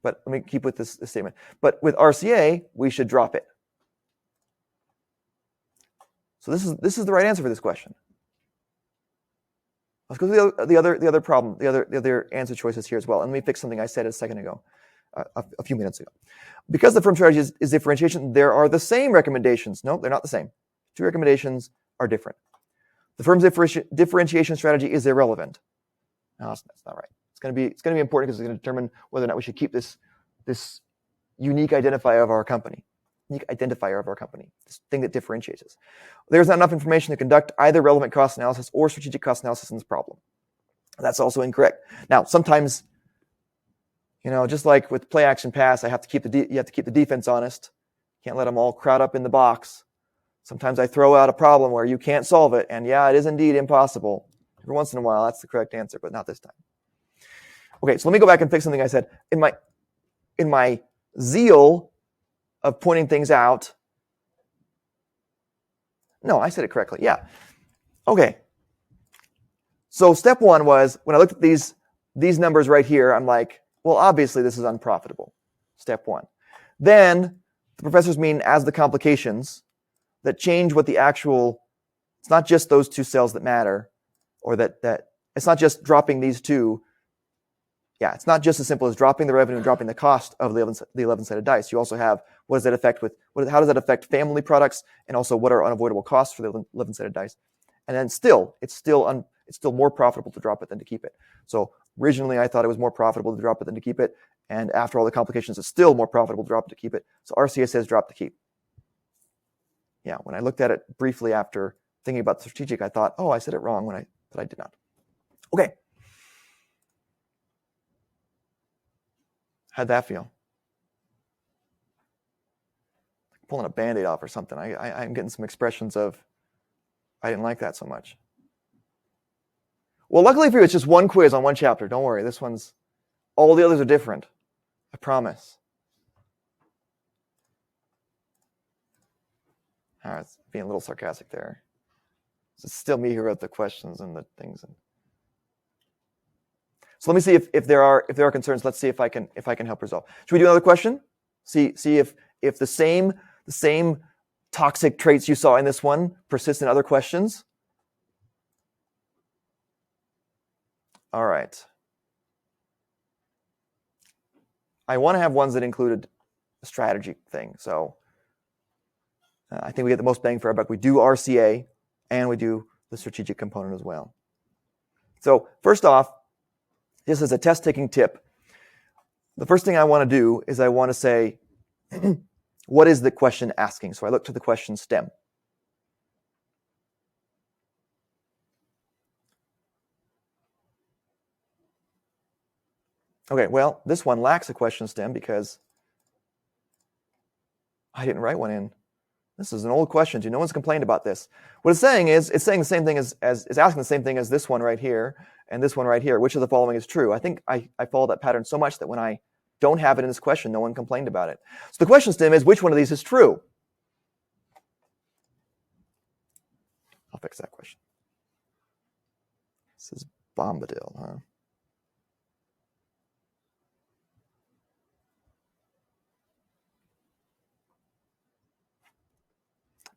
But let me keep with this statement. But with RCA, we should drop it. So this is the right answer for this question. Let's go to the other answer choices here as well. And let me fix something I said a second ago, a few minutes ago. Because the firm strategy is differentiation, there are the same recommendations. No, they're not the same. Two recommendations are different. The firm's differentiation strategy is irrelevant. No, that's not right. It's going to be important because it's going to determine whether or not we should keep this unique identifier of our company. This thing that differentiates us. There's not enough information to conduct either relevant cost analysis or strategic cost analysis in this problem. That's also incorrect. Now, sometimes, just like with play action pass, you have to keep the defense honest. Can't let them all crowd up in the box. Sometimes I throw out a problem where you can't solve it, and yeah, it is indeed impossible. Every once in a while, that's the correct answer, but not this time. Okay, so let me go back and fix something I said. In my zeal of pointing things out. No, I said it correctly. Yeah. Okay. So step one was when I looked at these numbers right here, I'm like, well, obviously this is unprofitable. Step one. Then the professors mean as the complications that change what the actual, it's not just those two cells that matter, or that it's not just dropping these two. Yeah, it's not just as simple as dropping the revenue and dropping the cost of the 11-sided dice. You also have how does that affect family products, and also what are unavoidable costs for the 11-sided dice. And then it's still more profitable to drop it than to keep it. So originally I thought it was more profitable to drop it than to keep it, and after all the complications, it's still more profitable to drop it to keep it. So RCA says drop to keep. Yeah, when I looked at it briefly after thinking about the strategic, I thought, I said it wrong but I did not. Okay. How'd that feel? Like pulling a Band-Aid off or something. I'm getting some expressions of, I didn't like that so much. Well, luckily for you, it's just one quiz on one chapter. Don't worry. All the others are different. I promise. All right, being a little sarcastic there. It's still me who wrote the questions and the things. So let me see if there are concerns. Let's see if I can help resolve. Should we do another question? See if the same toxic traits you saw in this one persist in other questions. All right. I want to have ones that included a strategy thing. So I think we get the most bang for our buck. We do RCA and we do the strategic component as well. So first off, just as a test-taking tip, the first thing I want to do is I want to say, what is the question asking? So I look to the question stem. Okay, well, this one lacks a question stem because I didn't write one in. This is an old question too. No one's complained about this. What it's saying is, it's saying the same thing it's asking the same thing as this one right here and this one right here. Which of the following is true? I think I follow that pattern so much that when I don't have it in this question, no one complained about it. So the question stem is, which one of these is true? I'll fix that question. This is Bombadil, huh?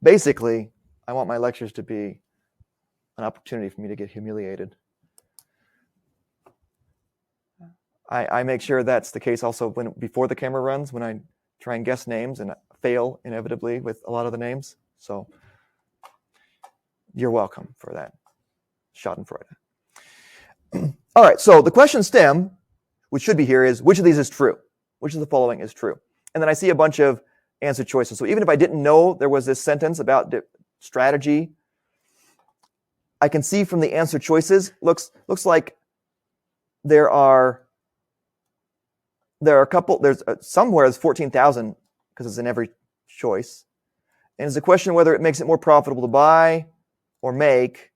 Basically, I want my lectures to be an opportunity for me to get humiliated. I make sure that's the case also before the camera runs, when I try and guess names and fail inevitably with a lot of the names. So you're welcome for that. Schadenfreude. All right, so the question stem, which should be here, is which of these is true? Which of the following is true? And then I see a bunch of answer choices. So even if I didn't know there was this sentence about strategy, I can see from the answer choices, looks like there are a couple, there's somewhere it's 14,000 because it's in every choice. And it's a question whether it makes it more profitable to buy or make,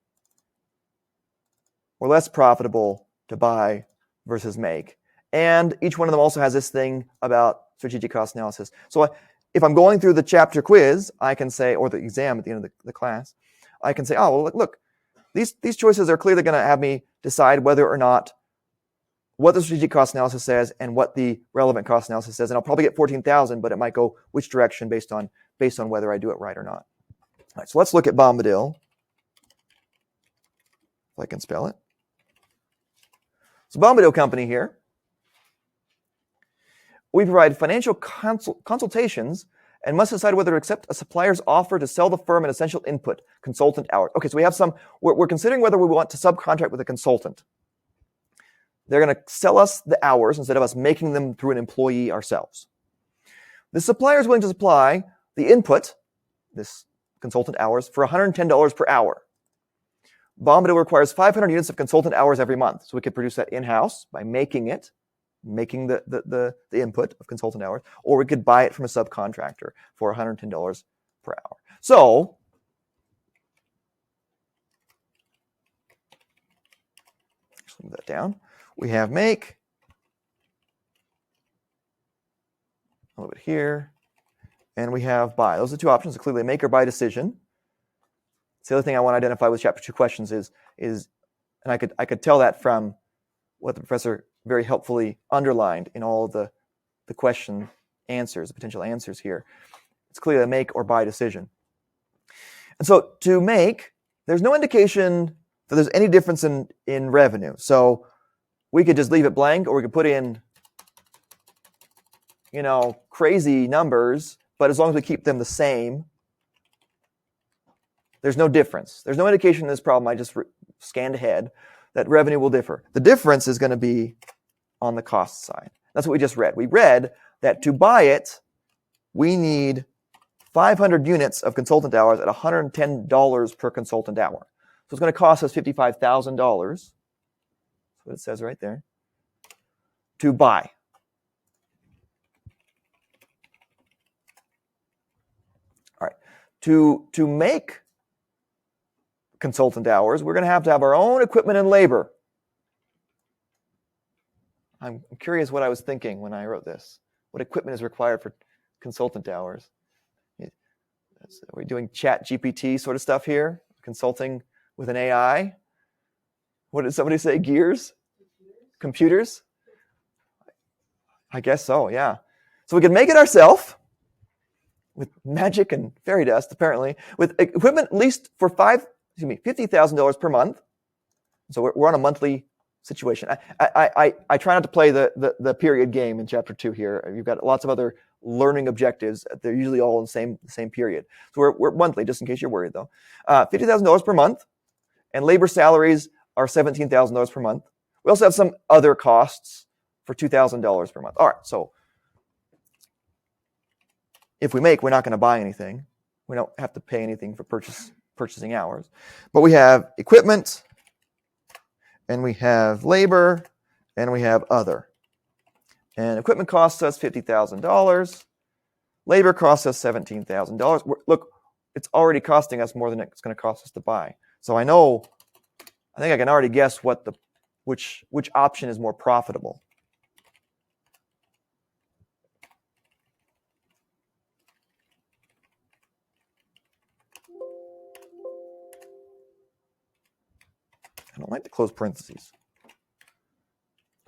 or less profitable to buy versus make. And each one of them also has this thing about strategic cost analysis. So if I'm going through the chapter quiz, I can say, or the exam at the end of the class, I can say, oh, well, look, these choices are clearly going to have me decide whether or not what the strategic cost analysis says and what the relevant cost analysis says. And I'll probably get 14,000, but it might go which direction based on whether I do it right or not. All right, so let's look at Bombadil, if I can spell it. So Bombadil Company here. We provide financial consultations and must decide whether to accept a supplier's offer to sell the firm an essential input, consultant hours. Okay, so we have we're considering whether we want to subcontract with a consultant. They're going to sell us the hours instead of us making them through an employee ourselves. The supplier is willing to supply the input, this consultant hours, for $110 per hour. Bombadil requires 500 units of consultant hours every month. So we could produce that in-house by making the input of consultant hours, or we could buy it from a subcontractor for $110 per hour. So let's move that down. We have make, a little bit here, and we have buy. Those are the two options, clearly a make or buy decision. It's the other thing I want to identify with chapter 2 questions is, and I could tell that from what the professor very helpfully underlined in all of the question answers, the potential answers here. It's clearly a make or buy decision. And so to make, there's no indication that there's any difference in revenue. So we could just leave it blank, or we could put in, crazy numbers, but as long as we keep them the same, there's no difference. There's no indication in this problem, I just scanned ahead, that revenue will differ. The difference is going to be on the cost side. That's what we just read. We read that to buy it, we need 500 units of consultant hours at $110 per consultant hour. So it's going to cost us $55,000. That's what it says right there. To buy. All right. To make consultant hours, we're going to have our own equipment and labor. I'm curious what I was thinking when I wrote this. What equipment is required for consultant hours? Are we doing chat GPT sort of stuff here? Consulting with an AI? What did somebody say? Gears? Computers? I guess so, yeah. So we can make it ourselves with magic and fairy dust, apparently, with equipment leased for $50,000 per month. So we're on a monthly situation. I try not to play the period game in chapter 2 here. You've got lots of other learning objectives. They're usually all in the same period. So we're monthly, just in case you're worried, though. $50,000 per month, and labor salaries are $17,000 per month. We also have some other costs for $2,000 per month. All right, so if we make, we're not going to buy anything. We don't have to pay anything for purchasing hours. But we have equipment, and we have labor, and we have other. And equipment costs us $50,000. Labor costs us $17,000. Look, it's already costing us more than it's going to cost us to buy. So I think I can already guess which option is more profitable. I don't like to close parentheses.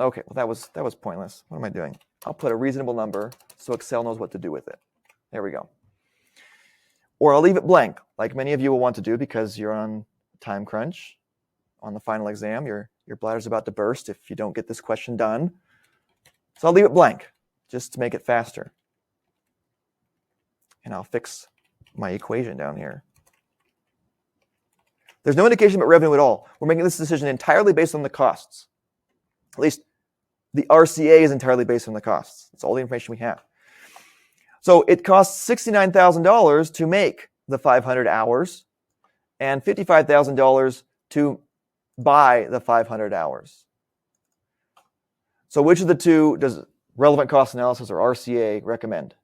Okay, well that was pointless. What am I doing? I'll put a reasonable number so Excel knows what to do with it. There we go. Or I'll leave it blank, like many of you will want to do because you're on time crunch on the final exam. Your bladder's about to burst if you don't get this question done. So I'll leave it blank just to make it faster. And I'll fix my equation down here. There's no indication about revenue at all. We're making this decision entirely based on the costs. At least the RCA is entirely based on the costs. That's all the information we have. So it costs $69,000 to make the 500 hours and $55,000 to buy the 500 hours. So which of the two does relevant cost analysis or RCA recommend?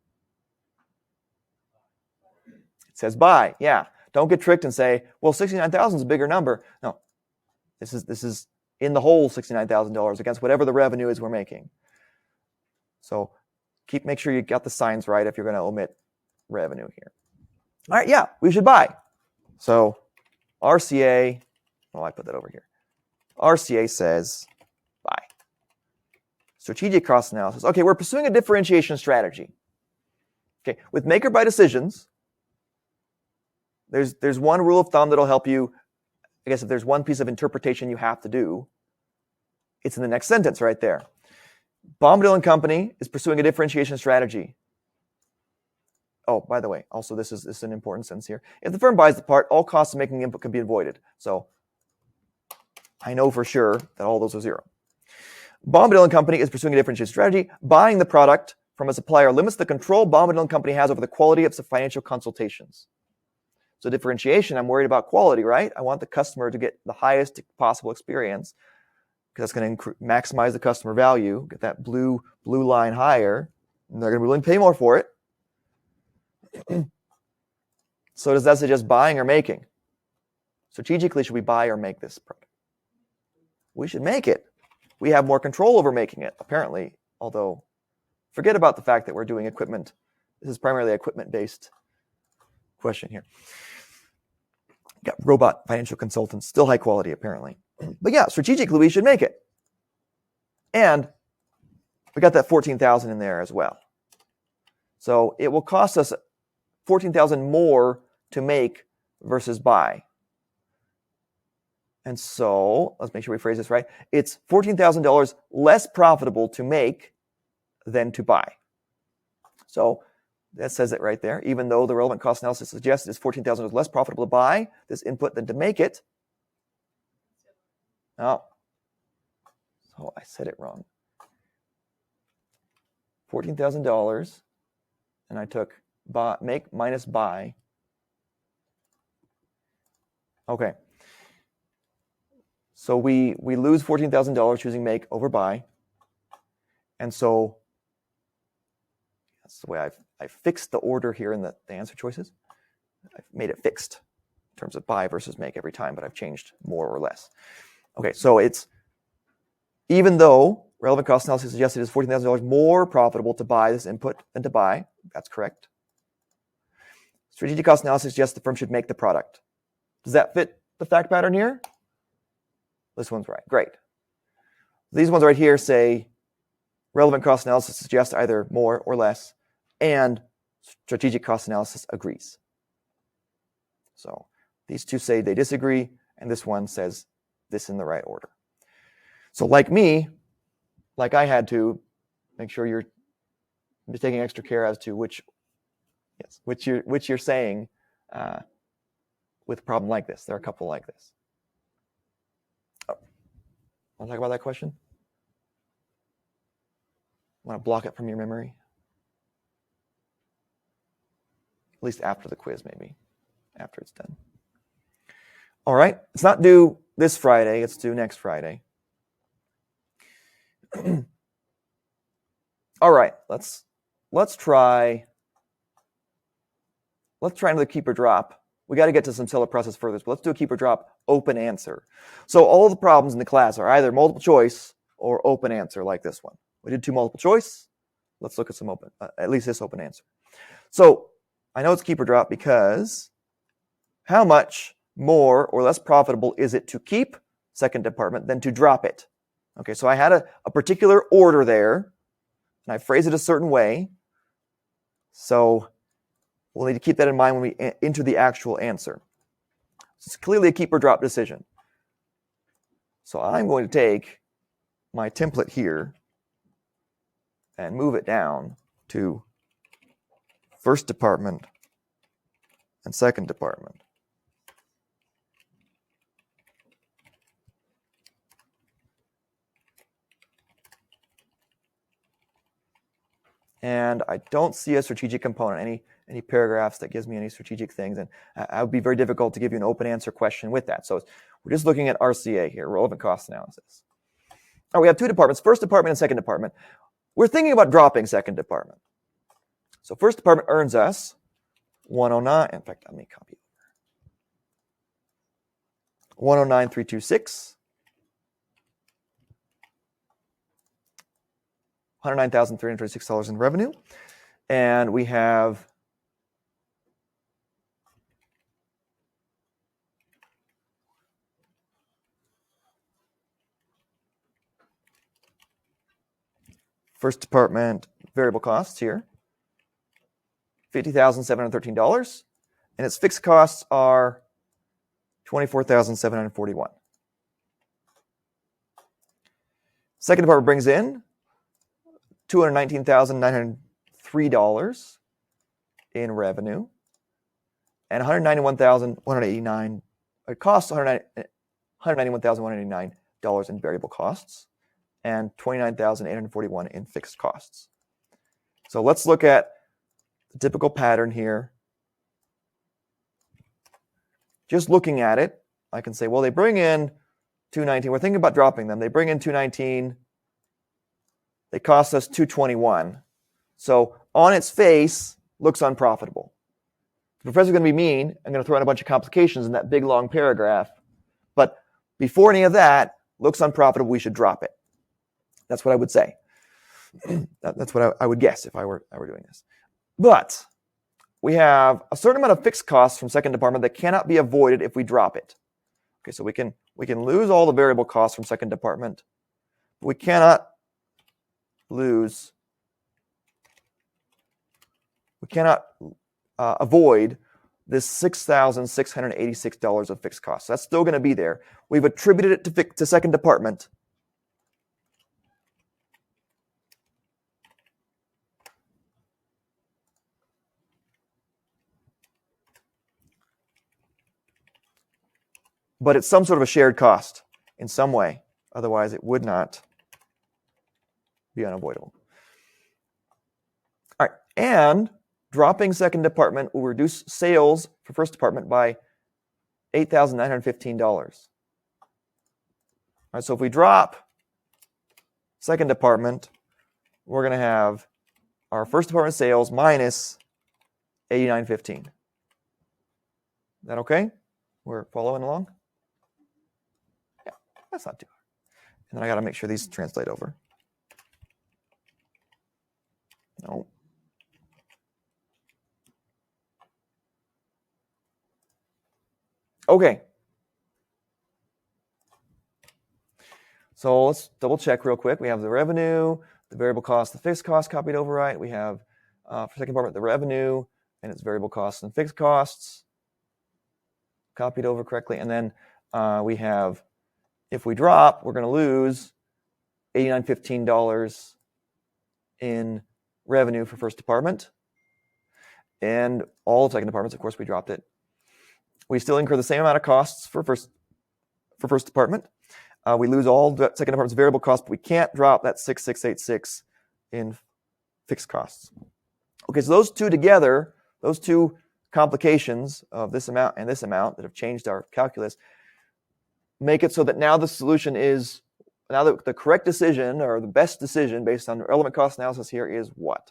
It says buy. Yeah. Don't get tricked and say, well, 69,000 is a bigger number. No. This is in the whole $69,000 against whatever the revenue is we're making. So make sure you got the signs right if you're going to omit revenue here. All right, yeah, we should buy. So RCA, I put that over here. RCA says buy. Strategic cost analysis. Okay, we're pursuing a differentiation strategy. Okay, with make or buy decisions, there's one rule of thumb that'll help you. I guess if there's one piece of interpretation you have to do, it's in the next sentence right there. Bombadil and Company is pursuing a differentiation strategy. Oh, by the way, also this is an important sentence here. If the firm buys the part, all costs of making the input can be avoided. So I know for sure that all those are zero. Bombadil and Company is pursuing a differentiation strategy. Buying the product from a supplier limits the control Bombadil and Company has over the quality of financial consultations. So differentiation, I'm worried about quality, right? I want the customer to get the highest possible experience because that's going to maximize the customer value, get that blue line higher, and they're going to be willing to pay more for it. So does that suggest buying or making? Strategically, should we buy or make this product? We should make it. We have more control over making it, apparently, although forget about the fact that we're doing equipment. This is primarily equipment-based question here. Got robot financial consultants, still high quality, apparently. But yeah, strategically, we should make it. And we got that $14,000 in there as well. So it will cost us $14,000 more to make versus buy. And so, let's make sure we phrase this right. It's $14,000 less profitable to make than to buy. So that says it right there. Even though the relevant cost analysis suggests it's $14,000 is less profitable to buy this input than to make it. Oh, so I said it wrong. $14,000, and I took make minus buy. Okay. So we lose $14,000 choosing make over buy. And so that's the way I've fixed the order here in the answer choices. I've made it fixed in terms of buy versus make every time, but I've changed more or less. Okay, so it's, even though relevant cost analysis suggests it is $14,000 more profitable to buy this input than to buy, that's correct. Strategic cost analysis suggests the firm should make the product. Does that fit the fact pattern here? This one's right. Great. These ones right here say relevant cost analysis suggests either more or less, and strategic cost analysis agrees. So these two say they disagree, and this one says this in the right order. So like me, like I had to, make sure you're taking extra care as to which you're saying with a problem like this. There are a couple like this. Oh, want to talk about that question? Want to block it from your memory? At least after the quiz, maybe. After it's done. All right. It's not due this Friday. It's due next Friday. All right. Let's try another keep or drop. We got to get to some seller process further, but let's do a keep or drop open answer. So all of the problems in the class are either multiple choice or open answer, like this one. We did 2 multiple choice. Let's look at some open, at least this open answer. So I know it's keep or drop because how much more or less profitable is it to keep second department than to drop it? Okay, so I had a particular order there, and I phrase it a certain way. So we'll need to keep that in mind when we enter the actual answer. It's clearly a keep or drop decision. So I'm going to take my template here, and move it down to first department and second department. And I don't see a strategic component, any paragraphs that gives me any strategic things. And it would be very difficult to give you an open answer question with that. So we're just looking at RCA here, relevant cost analysis. All right, we have two departments, first department and second department. We're thinking about dropping second department. So first department earns us 109. In fact, let me copy it. 109,326. $109,326 in revenue. And we have first department variable costs here, $50,713. And its fixed costs are $24,741. Second department brings in $219,903 in revenue and $191,189. It costs $191,189 in variable costs and $29,841 in fixed costs. So let's look at the typical pattern here. Just looking at it, I can say, well, they bring in $219. We're thinking about dropping them. They bring in $219. They cost us $221. So on its face, looks unprofitable. The professor's going to be mean. I'm going to throw in a bunch of complications in that big, long paragraph. But before any of that, looks unprofitable, we should drop it. That's what I would say. That's what I would guess if I were doing this. But we have a certain amount of fixed costs from second department that cannot be avoided if we drop it. Okay, so we can lose all the variable costs from second department. But we cannot avoid this $6,686 of fixed costs. That's still going to be there. We've attributed it to second department. But it's some sort of a shared cost in some way. Otherwise, it would not be unavoidable. All right, and dropping second department will reduce sales for first department by $8,915. All right, so if we drop second department, we're going to have our first department sales minus $8,915. Is that okay? We're following along? Yeah, that's not too hard. And then I got to make sure these translate over. No. Okay. So let's double check real quick. We have the revenue, the variable cost, the fixed cost copied over right. We have for second department the revenue and its variable costs and fixed costs copied over correctly. And then we have, if we drop, we're going to lose $8,915 in revenue for first department. And all of second departments, of course, we dropped it. We still incur the same amount of costs for first department. We lose all the second department's variable costs, but we can't drop that 6,686 in fixed costs. Okay, so those two together, those two complications of this amount and this amount that have changed our calculus, make it so that now the solution is, now the correct decision or the best decision based on relevant cost analysis here is what?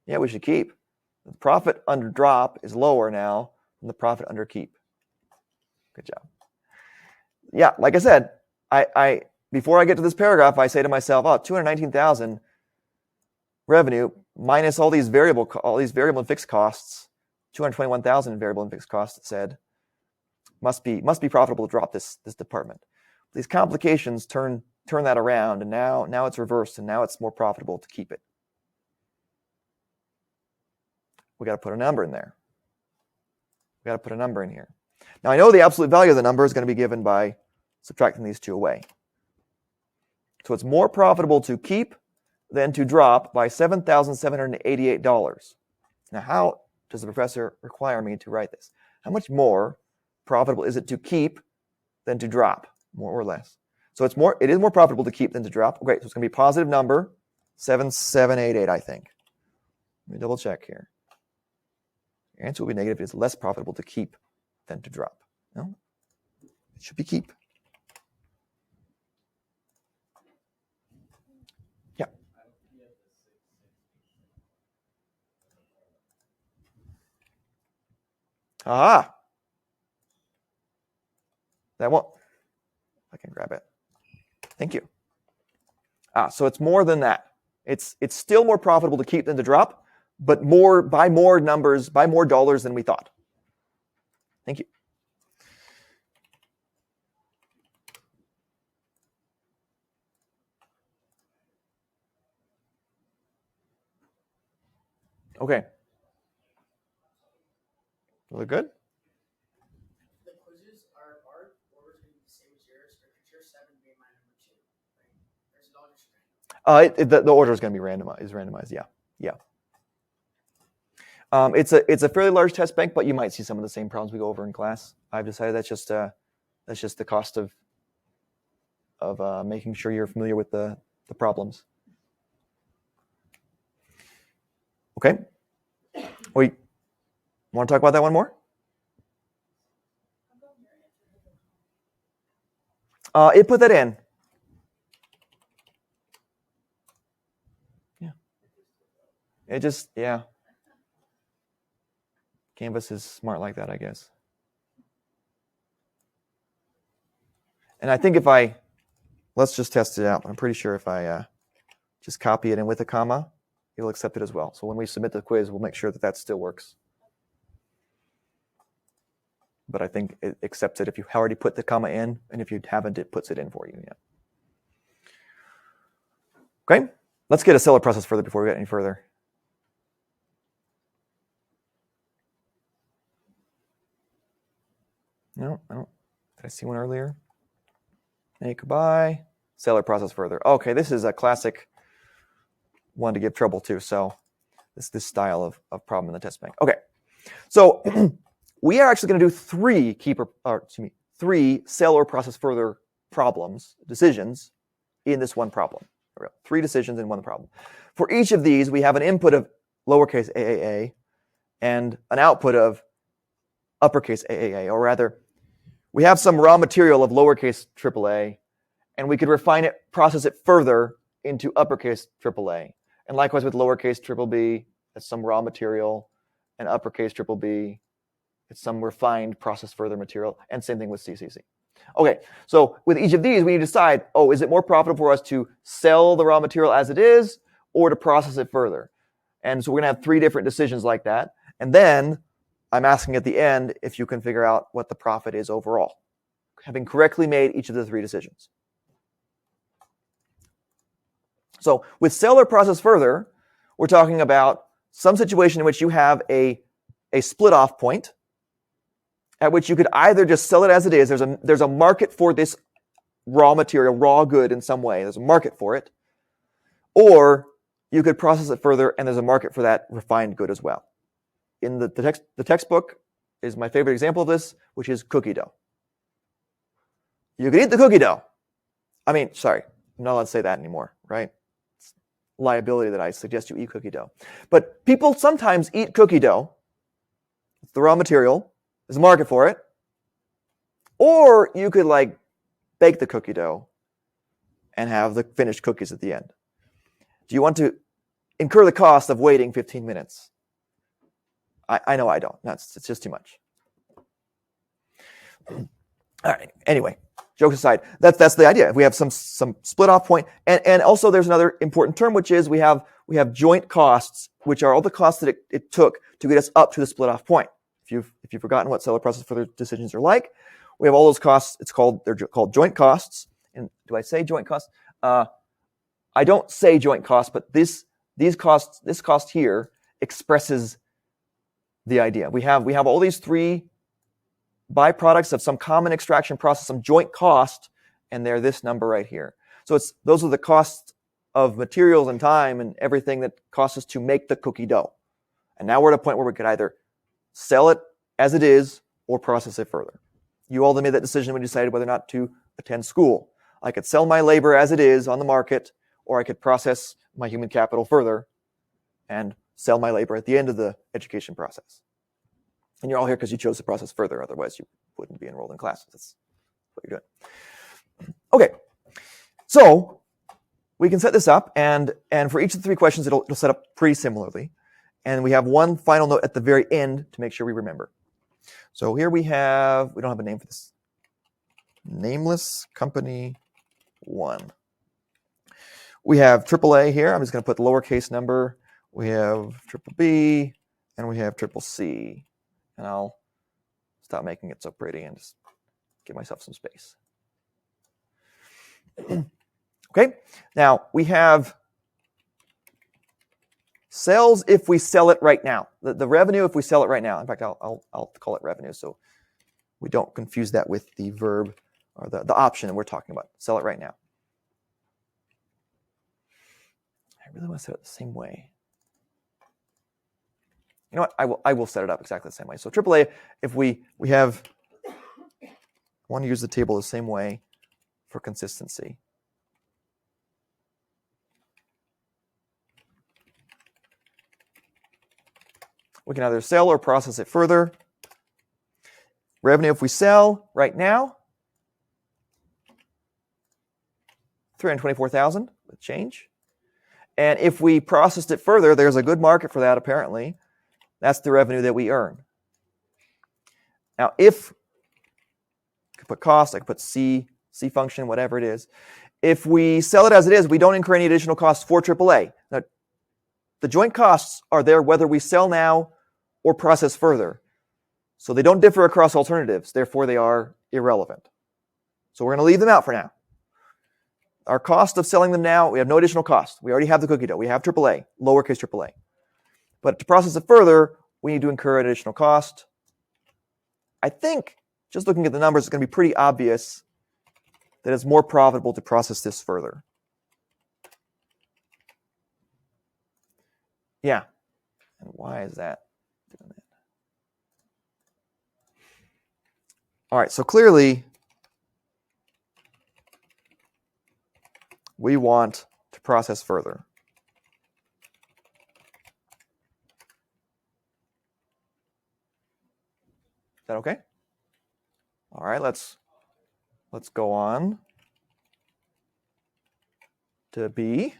Yeah, we should keep. The profit under drop is lower now than the profit under keep. Good job. Yeah, like I said, I before I get to this paragraph, I say to myself, oh, 219,000 revenue minus all these variable and fixed costs, 221,000 in variable and fixed costs, it said, must be profitable to drop this department. These complications turn that around, and now it's reversed, and now it's more profitable to keep it. We got to put a number in there. We got to put a number in here. Now I know the absolute value of the number is going to be given by subtracting these two away. So it's more profitable to keep than to drop by $7,788. Now, how does the professor require me to write this? How much more profitable is it to keep than to drop, more or less? So it is more profitable to keep than to drop. Okay, so it's going to be a positive number, 7788, I think. Let me double check here. The answer will be negative. It is less profitable to keep than to drop. No, it should be keep. Yeah. Ah. That won't. I can grab it. Thank you. So it's more than that. It's still more profitable to keep than to drop, but by more dollars than we thought. Thank you. Okay. Look good? The quizzes are orders going to be the same as yours, but if you're 7, be my number 2. Right? There's it all just random? The order is going to be randomized. Yeah. It's a fairly large test bank, but you might see some of the same problems we go over in class. I've decided that's just the cost of making sure you're familiar with the problems. Okay. We want to talk about that one more? It put that in. Yeah. It just, yeah. Canvas is smart like that, I guess. And I think let's just test it out. I'm pretty sure if I just copy it in with a comma, it'll accept it as well. So when we submit the quiz, we'll make sure that still works. But I think it accepts it if you already put the comma in, and if you haven't, it puts it in for you. Yeah. Okay, let's get a cellular process further before we get any further. No, I don't. Did I see one earlier? Make by cellular process further. Okay, this is a classic one to give trouble to. So this style of problem in the test bank. Okay, so we are actually going to do three cellular process further decisions in this one problem. 3 decisions in one problem. For each of these, we have an input of lowercase aaa and an output of uppercase aaa, or rather, we have some raw material of lowercase AAA, and we could refine it, process it further into uppercase AAA. And likewise with lowercase BB, that's some raw material, and uppercase BB, it's some refined process further material, and same thing with CCC. Okay, so with each of these, we need to decide, is it more profitable for us to sell the raw material as it is, or to process it further? And so we're going to have 3 different decisions like that. And then I'm asking at the end if you can figure out what the profit is overall, having correctly made each of the 3 decisions. So with cellular process further, we're talking about some situation in which you have a split off point at which you could either just sell it as it is. There's a market for this raw material, raw good in some way. There's a market for it. Or you could process it further, and there's a market for that refined good as well. In the textbook is my favorite example of this, which is cookie dough. You could eat the cookie dough. I'm not allowed to say that anymore, right? It's liability that I suggest you eat cookie dough. But people sometimes eat cookie dough. It's the raw material. There's a market for it. Or you could bake the cookie dough and have the finished cookies at the end. Do you want to incur the cost of waiting 15 minutes? I know I don't. It's just too much. All right. Anyway, jokes aside, that's the idea. If we have some split off point, and also there's another important term, which is we have joint costs, which are all the costs that it took to get us up to the split off point. If you've forgotten what cellular process further decisions are like, we have all those costs. They're called joint costs. And do I say joint costs? I don't say joint costs, but this cost here expresses the idea. We have all these 3 byproducts of some common extraction process, some joint cost, and they're this number right here. So those are the costs of materials and time and everything that costs us to make the cookie dough. And now we're at a point where we could either sell it as it is or process it further. You all made that decision when you decided whether or not to attend school. I could sell my labor as it is on the market, or I could process my human capital further and sell my labor at the end of the education process. And you're all here because you chose to process further. Otherwise, you wouldn't be enrolled in classes. That's what you're doing. Okay. So we can set this up, and for each of the three questions, it'll set up pretty similarly. And we have one final note at the very end to make sure we remember. So here we don't have a name for this. Nameless Company 1. We have AAA here. I'm just going to put the lowercase number. We have triple B, and we have triple C. And I'll stop making it so pretty and just give myself some space. Okay, now we have sales if we sell it right now. The revenue if we sell it right now. In fact, I'll call it revenue so we don't confuse that with the verb or the option that we're talking about. Sell it right now. I really want to set it the same way. You know what? I will set it up exactly the same way. So AAA, if we have, I want to use the table the same way for consistency. We can either sell or process it further. Revenue if we sell right now, $324,000 with change. And if we processed it further, there's a good market for that apparently. That's the revenue that we earn. Now, if I could put cost, I could put C function, whatever it is. If we sell it as it is, we don't incur any additional costs for AAA. Now, the joint costs are there whether we sell now or process further. So they don't differ across alternatives. Therefore, they are irrelevant. So we're going to leave them out for now. Our cost of selling them now, we have no additional cost. We already have the cookie dough. We have AAA, lowercase AAA. But to process it further, we need to incur an additional cost. I think, just looking at the numbers, it's going to be pretty obvious that it's more profitable to process this further. Yeah. And why is that doing that? All right, so clearly, we want to process further. Is that okay? All right, let's go on to B.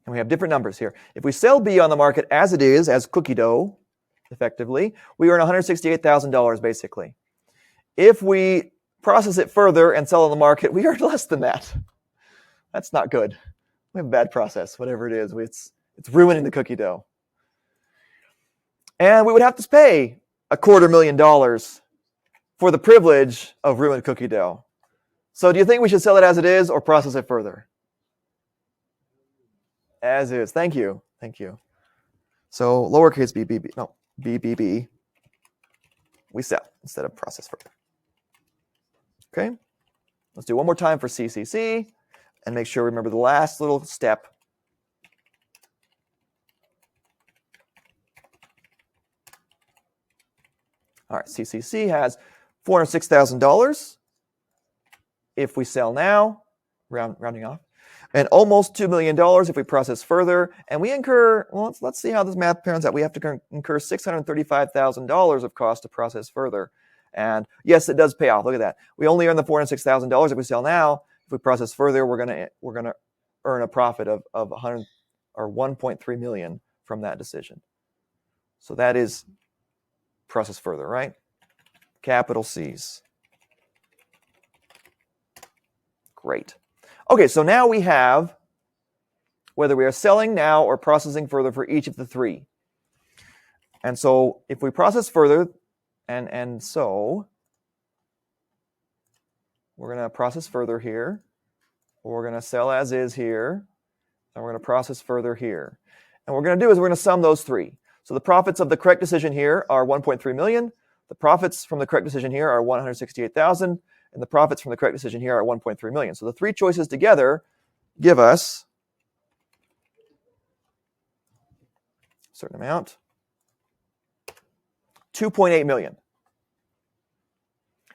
And we have different numbers here. If we sell B on the market as it is, as cookie dough, effectively, we earn $168,000 basically. If we process it further and sell on the market, we earn less than that. That's not good. We have a bad process, whatever it is. It's ruining the cookie dough. And we would have to pay $250,000 for the privilege of ruined cookie dough. So do you think we should sell it as it is or process it further? As is. Thank you. Thank you. So lowercase b, we sell instead of process further. Okay. Let's do one more time for CCC and make sure we remember the last little step. All right. CCC has $406,000 if we sell now, rounding off. And almost $2 million if we process further. And we incur, well, let's see how this math pans out. We have to incur $635,000 of cost to process further. And yes, it does pay off. Look at that. We only earn the $406,000 if we sell now. If we process further, we're gonna earn a profit of 100 or 1.3 million from that decision. So that is process further, right? Capital C's. Great. Okay, so now we have whether we are selling now or processing further for each of the three. And so if we process further, and so we're going to process further here, we're going to sell as is here, and we're going to process further here. And what we're going to do is we're going to sum those three. So the profits of the correct decision here are 1.3 million. The profits from the correct decision here are 168,000. And the profits from the correct decision here are 1.3 million. So the three choices together give us a certain amount, 2.8 million.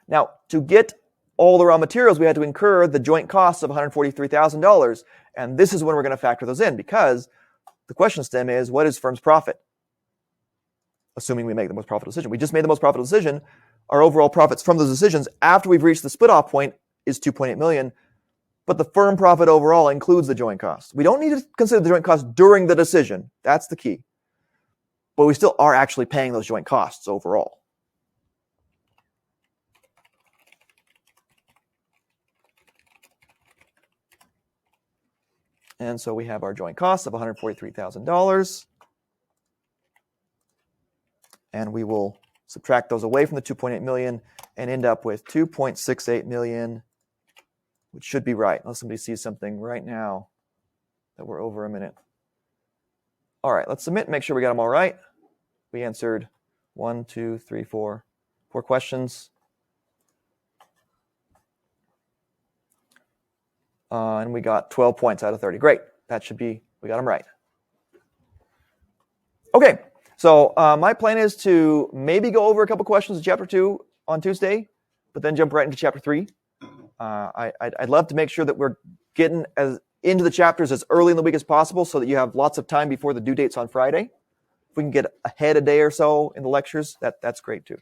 Now, to get all the raw materials, we had to incur the joint costs of $143,000. And this is when we're going to factor those in, because the question stem is, what is firm's profit? Assuming we make the most profitable decision. We just made the most profitable decision. Our overall profits from those decisions after we've reached the split off point is 2.8 million. But the firm profit overall includes the joint costs. We don't need to consider the joint costs during the decision. That's the key. But we still are actually paying those joint costs overall. And so we have our joint costs of $143,000. And we will subtract those away from the 2.8 million and end up with 2.68 million, which should be right, unless somebody sees something right now that we're over a minute. All right, let's submit and make sure we got them all right. We answered 4 questions. And we got 12 points out of 30. Great. That should be, we got them right. Okay, so my plan is to maybe go over a couple questions in Chapter 2 on Tuesday, but then jump right into Chapter 3. I'd love to make sure that we're getting into the chapters as early in the week as possible so that you have lots of time before the due dates on Friday. If we can get ahead a day or so in the lectures, that's great too.